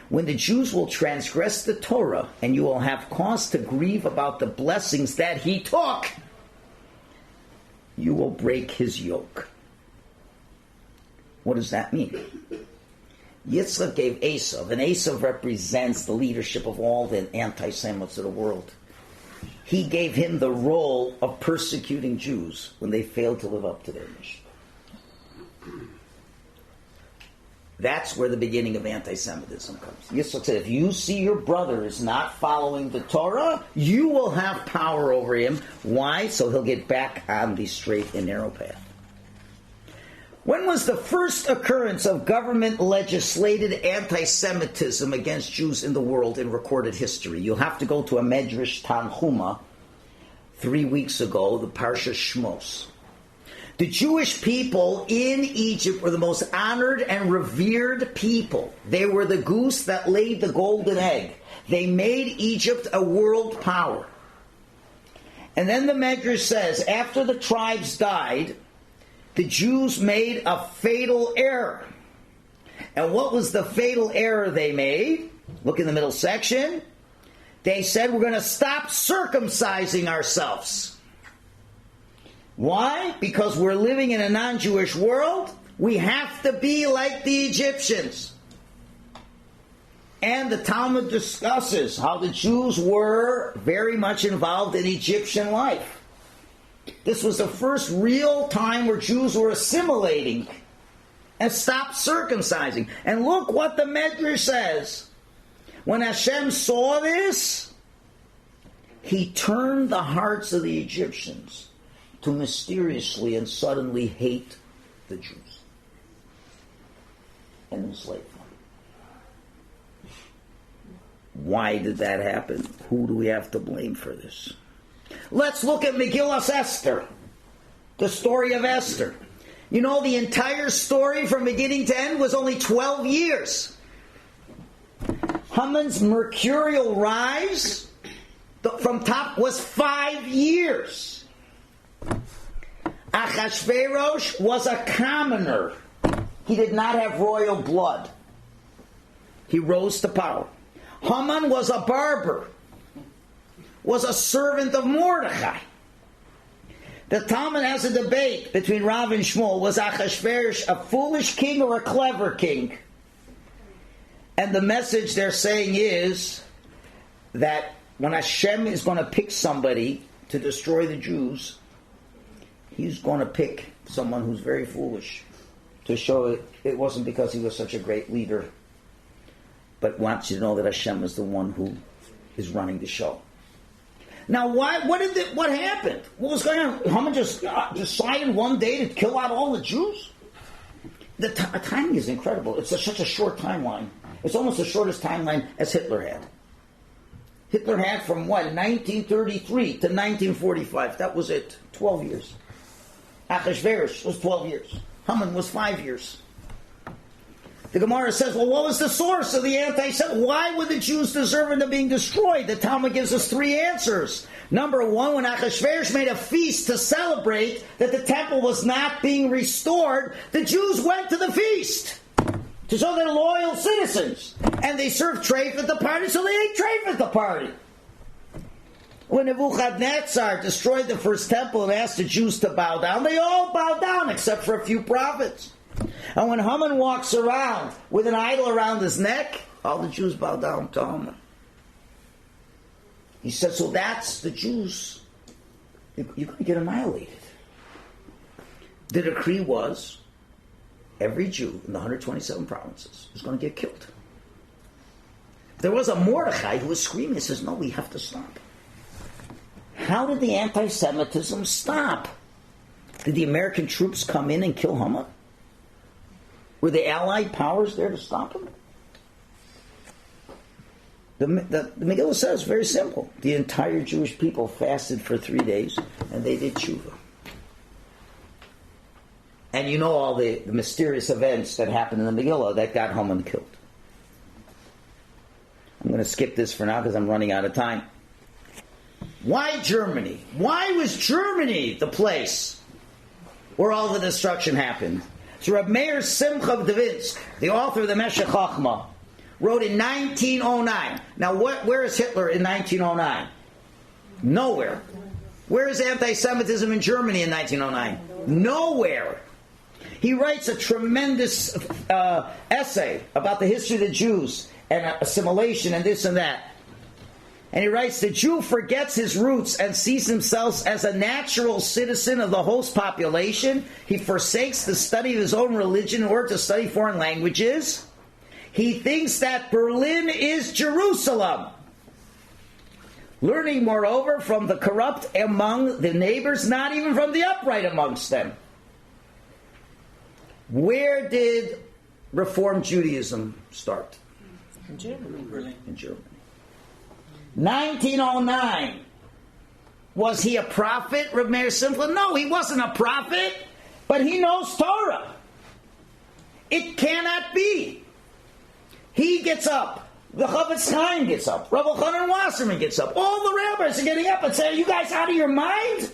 When the Jews will transgress the Torah, and you will have cause to grieve about the blessings that he took, you will break his yoke. What does that mean? Yitzchak gave Esav, and Esav represents the leadership of all the anti-Semites of the world. He gave him the role of persecuting Jews when they failed to live up to their mission. That's where the beginning of anti-Semitism comes. Yitzchak said, if you see your brother is not following the Torah, you will have power over him. Why? So he'll get back on the straight and narrow path. When was the first occurrence of government-legislated anti-Semitism against Jews in the world in recorded history? You'll have to go to a Medrash Tanhuma 3 weeks ago, the Parsha Shmos. The Jewish people in Egypt were the most honored and revered people. They were the goose that laid the golden egg. They made Egypt a world power. And then the Medrash says, after the tribes died, the Jews made a fatal error. And what was the fatal error they made? Look in the middle section. They said, we're going to stop circumcising ourselves. Why? Because we're living in a non-Jewish world. We have to be like the Egyptians. And the Talmud discusses how the Jews were very much involved in Egyptian life. This was the first real time where Jews were assimilating and stopped circumcising. And look what the Medrash says. When Hashem saw this, he turned the hearts of the Egyptians to mysteriously and suddenly hate the Jews and enslave them. Why did that happen? Who do we have to blame for this? Let's look at Megillas Esther, the story of Esther. You know, the entire story from beginning to end was only 12 years. Haman's mercurial rise from top was 5 years. Achashverosh was a commoner. He did not have royal blood. He rose to power. Haman was a barber, was a servant of Mordechai. The Talmud has a debate between Rav and Shmuel. Was Achashverosh a foolish king or a clever king? And the message they're saying is that when Hashem is going to pick somebody to destroy the Jews, he's going to pick someone who's very foolish to show it wasn't because he was such a great leader, but wants you to know that Hashem is the one who is running the show. Now, what happened? What was going on? Haman just decided one day to kill out all the Jews? The timing is incredible. It's such a short timeline. It's almost the shortest timeline as Hitler had. Hitler had from 1933 to 1945. That was it. 12 years. Achashverosh was 12 years. Haman was 5 years. The Gemara says, well, what was the source of the anti-Semitism? Why were the Jews deserving of being destroyed? The Talmud gives us 3 answers. Number 1, when Achashverosh made a feast to celebrate that the temple was not being restored, the Jews went to the feast to show they're loyal citizens. And they served treif at the party, so they ate treif at the party. When Nebuchadnezzar destroyed the first temple and asked the Jews to bow down, they all bowed down except for a few prophets. And when Haman walks around with an idol around his neck, all the Jews bow down to Haman. He said, so that's the Jews. You're going to get annihilated. The decree was, every Jew in the 127 provinces was going to get killed. There was a Mordechai who was screaming and says, no, we have to stop. How did the anti-Semitism stop? Did the American troops come in and kill Haman? Were the Allied powers there to stop him? The Megillah says, very simple. The entire Jewish people fasted for 3 days, and they did tshuva. And you know all the mysterious events that happened in the Megillah that got Haman killed. I'm going to skip this for now because I'm running out of time. Why Germany? Why was Germany the place where all the destruction happened? So Reb Meir Simcha of David's, the author of the Meshech Chochmah, wrote in 1909. Now, where is Hitler in 1909? Nowhere. Where is anti-Semitism in Germany in 1909? Nowhere. He writes a tremendous essay about the history of the Jews and assimilation and this and that. And he writes, the Jew forgets his roots and sees himself as a natural citizen of the host population. He forsakes the study of his own religion in order to study foreign languages. He thinks that Berlin is Jerusalem. Learning, moreover, from the corrupt among the neighbors, not even from the upright amongst them. Where did Reform Judaism start? In Germany. In Germany. 1909. Was he a prophet, Reb Meir Simcha? No, he wasn't a prophet, but he knows Torah. It cannot be. He gets up. The Chavetz Chaim gets up. Rabbi Chanan Wasserman gets up. All the rabbis are getting up and saying, are you guys out of your mind?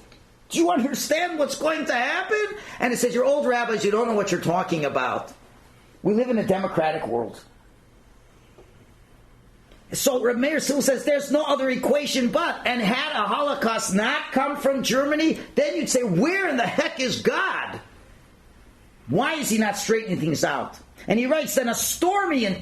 Do you understand what's going to happen? And it says, you're old rabbis, you don't know what you're talking about. We live in a democratic world. So Reb Meir still says there's no other equation but. And had a Holocaust not come from Germany, then you'd say, where in the heck is God? Why is he not straightening things out? And he writes, then a stormy and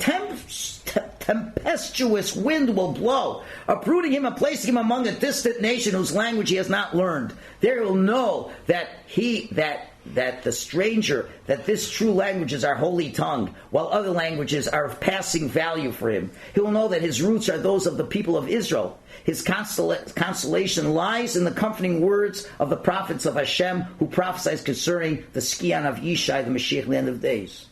tempestuous wind will blow, uprooting him and placing him among a distant nation whose language he has not learned. There he'll know that the stranger, that this true language is our holy tongue, while other languages are of passing value for him. He will know that his roots are those of the people of Israel. His consolation lies in the comforting words of the prophets of Hashem, who prophesied concerning the Skian of Yishai, the Mashiach, the end of days.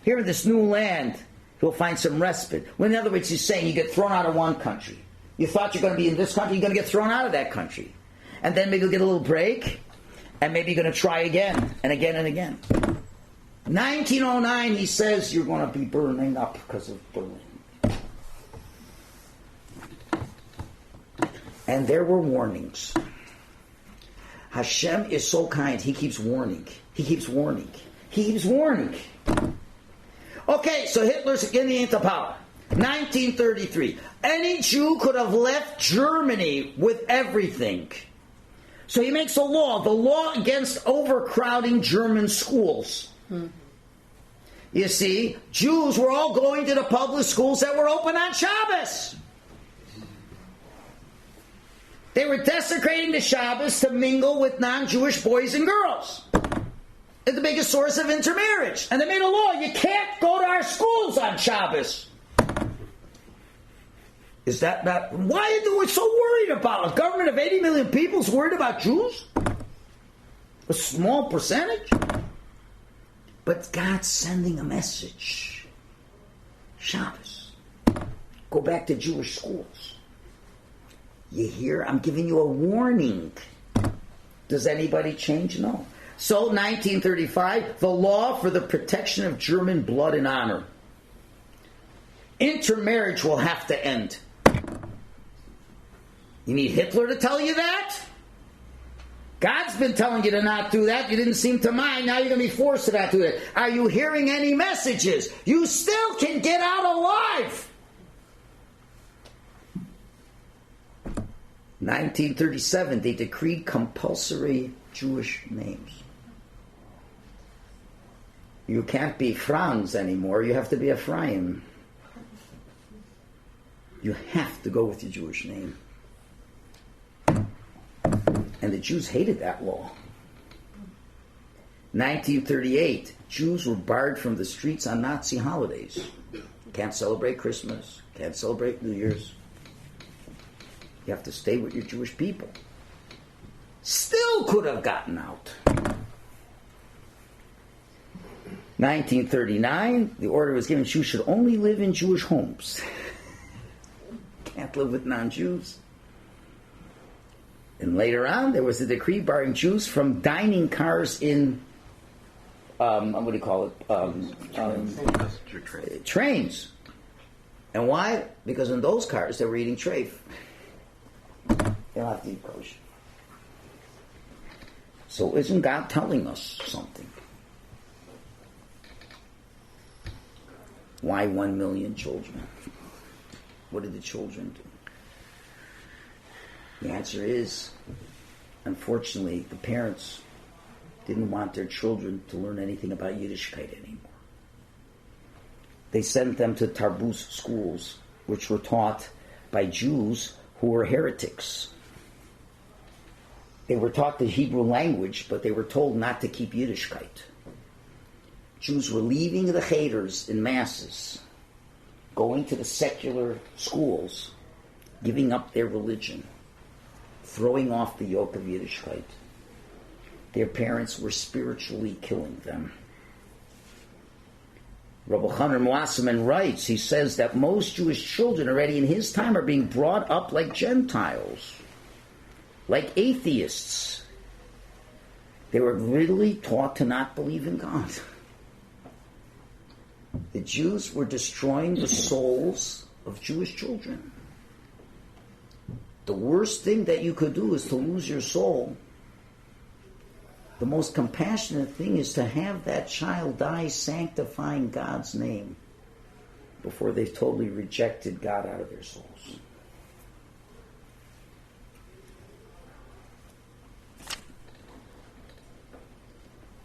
Here in this new land, he'll find some respite. Well, in other words, he's saying you get thrown out of one country. You thought you're going to be in this country, you're going to get thrown out of that country. And then maybe you'll get a little break, and maybe you're going to try again, and again, and again. 1909, he says, you're going to be burning up because of Berlin. And there were warnings. Hashem is so kind, he keeps warning. He keeps warning. He keeps warning. Okay, so Hitler's getting into power. 1933. Any Jew could have left Germany with everything. So he makes a law, the law against overcrowding German schools. You see, Jews were all going to the public schools that were open on Shabbos. They were desecrating the Shabbos to mingle with non-Jewish boys and girls. It's the biggest source of intermarriage. And they made a law, you can't go to our schools on Shabbos. Is that not... Why are we so worried about it? A government of 80 million people is worried about Jews? A small percentage? But God's sending a message. Shabbos. Go back to Jewish schools. You hear? I'm giving you a warning. Does anybody change? No. So, 1935, the law for the protection of German blood and honor. Intermarriage will have to end. You need Hitler to tell you that? God's been telling you to not do that. You didn't seem to mind. Now you're going to be forced to not do that. Are you hearing any messages? You still can get out alive. 1937, they decreed compulsory Jewish names. You can't be Franz anymore, you have to be Ephraim. You have to go with your Jewish name. And the Jews hated that law. 1938, Jews were barred from the streets on Nazi holidays. Can't celebrate Christmas, can't celebrate New Year's. You have to stay with your Jewish people. Still could have gotten out. 1939, the order was given Jews should only live in Jewish homes. Can't live with non-Jews. And later on, there was a decree barring Jews from dining cars in, what do you call it? Trains. And why? Because in those cars, they were eating treif. They don't have to eat kosher. So isn't God telling us something? Why 1 million children? What did the children do? The answer is, unfortunately, the parents didn't want their children to learn anything about Yiddishkeit anymore. They sent them to Tarbus schools, which were taught by Jews who were heretics. They were taught the Hebrew language, but they were told not to keep Yiddishkeit. Jews were leaving the cheters in masses, going to the secular schools, giving up their religion, throwing off the yoke of Yiddishkeit. Their parents were spiritually killing them. Rabbi Chanan Wasserman writes, he says that most Jewish children already in his time are being brought up like Gentiles, like atheists. They were literally taught to not believe in God. The Jews were destroying the souls of Jewish children. The worst thing that you could do is to lose your soul. The most compassionate thing is to have that child die sanctifying God's name before they've totally rejected God out of their souls.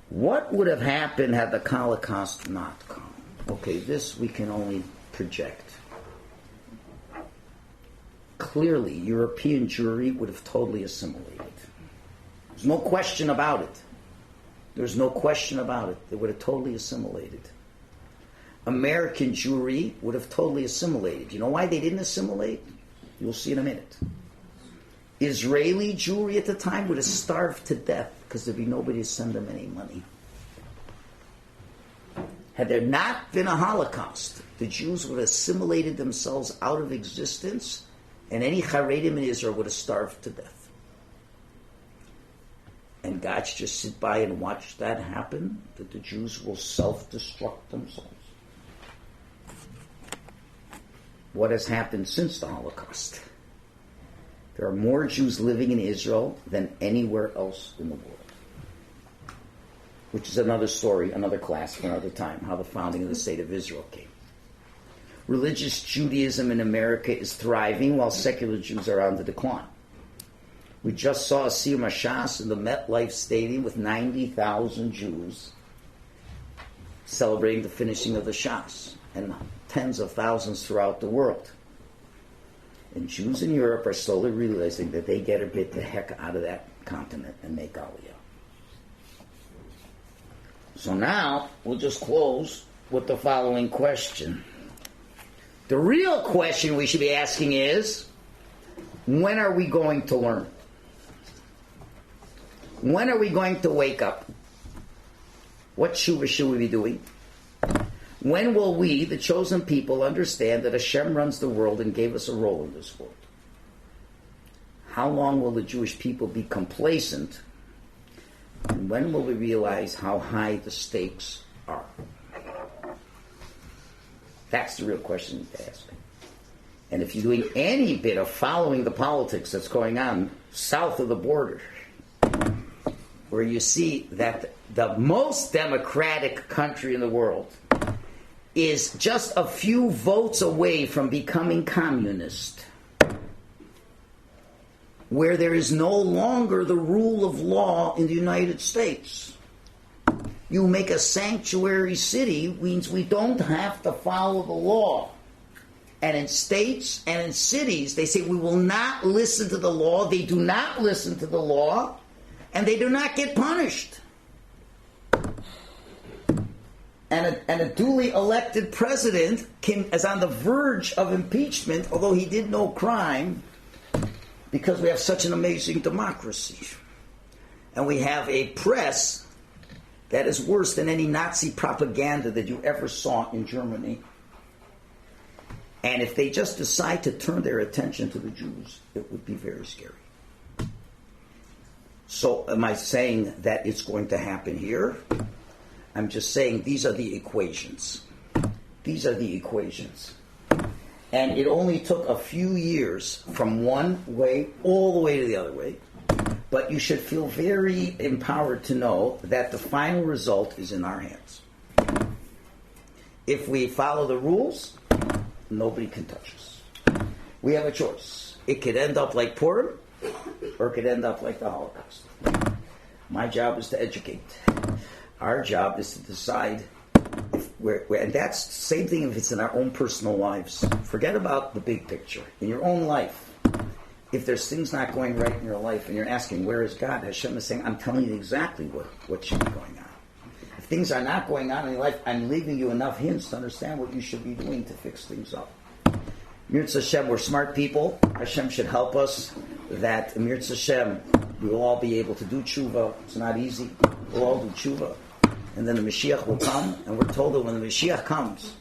What would have happened had the Holocaust not come? Okay, this we can only project. Clearly, European Jewry would have totally assimilated. There's no question about it. There's no question about it. They would have totally assimilated. American Jewry would have totally assimilated. You know why they didn't assimilate? You'll see in a minute. Israeli Jewry at the time would have starved to death because there'd be nobody to send them any money. Had there not been a Holocaust, the Jews would have assimilated themselves out of existence, and any Haredim in Israel would have starved to death. And God should just sit by and watch that happen, that the Jews will self-destruct themselves. What has happened since the Holocaust? There are more Jews living in Israel than anywhere else in the world. Which is another story, another class for another time, how the founding of the State of Israel came. Religious Judaism in America is thriving while secular Jews are on the decline. We just saw a Siyum HaShas in the MetLife Stadium with 90,000 Jews celebrating the finishing of the Shas, and tens of thousands throughout the world. And Jews in Europe are slowly realizing that they get a bit the heck out of that continent and make Aliyah. So now, we'll just close with the following question. The real question we should be asking is, when are we going to learn? When are we going to wake up? What tshuva should we be doing? When will we, the chosen people, understand that Hashem runs the world and gave us a role in this world? How long will the Jewish people be complacent? And when will we realize how high the stakes are? That's the real question to ask. And if you're doing any bit of following the politics that's going on south of the border, where you see that the most democratic country in the world is just a few votes away from becoming communist. where there is no longer the rule of law in the United States. You make a sanctuary city means we don't have to follow the law. And in states and in cities, they say we will not listen to the law. They do not listen to the law, and they do not get punished. And a duly elected president is on the verge of impeachment, although he did no crime, because we have such an amazing democracy. And we have a press that is worse than any Nazi propaganda that you ever saw in Germany. And if they just decide to turn their attention to the Jews, it would be very scary. So am I saying that it's going to happen here? I'm just saying these are the equations. These are the equations. And it only took a few years from one way all the way to the other way. But you should feel very empowered to know that the final result is in our hands. If we follow the rules, nobody can touch us. We have a choice. It could end up like Purim, or it could end up like the Holocaust. My job is to educate. Our job is to decide and that's the same thing if it's in our own personal lives. Forget about the big picture. In your own life, if there's things not going right in your life and you're asking, where is God? Hashem is saying, I'm telling you exactly what should be going on. If things are not going on in your life, I'm leaving you enough hints to understand what you should be doing to fix things up. Mirz Hashem, we're smart people. Hashem should help us that, Mirz Hashem, we will all be able to do tshuva. It's not easy. We'll all do tshuva. And then the Mashiach will come, and we're told that when the Mashiach comes,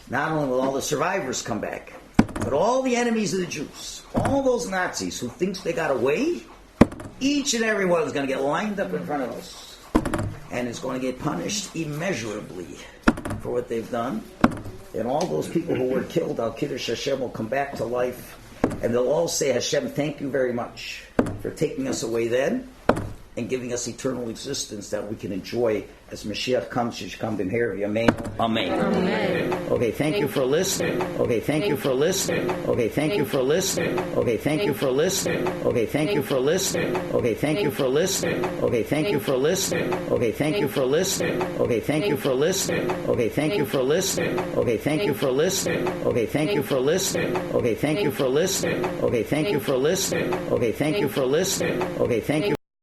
not only will all the survivors come back, but all the enemies of the Jews, all those Nazis who thinks they got away, each and every one is going to get lined up in front of us and is going to get punished immeasurably for what they've done. And all those people who were killed, Al Kiddush Hashem, will come back to life, and they'll all say, Hashem, thank you very much for taking us away then and giving us eternal existence that we can enjoy as Mashiach comes. Shishkam b'mher v'yamein. Amen. Amen. Okay, thank you for listening. Okay, thank you for listening. Okay, thank you for listening. Okay, thank you for listening. Okay, thank you for listening. Okay, thank you for listening. Okay, thank you for listening. Okay, thank you for listening. Okay, thank you for listening. Okay, thank you for listening. Okay, thank you for listening. Okay, thank you for listening. Okay, thank you for listening. Okay, thank you for listening. Okay, thank you for listening. Okay, thank you.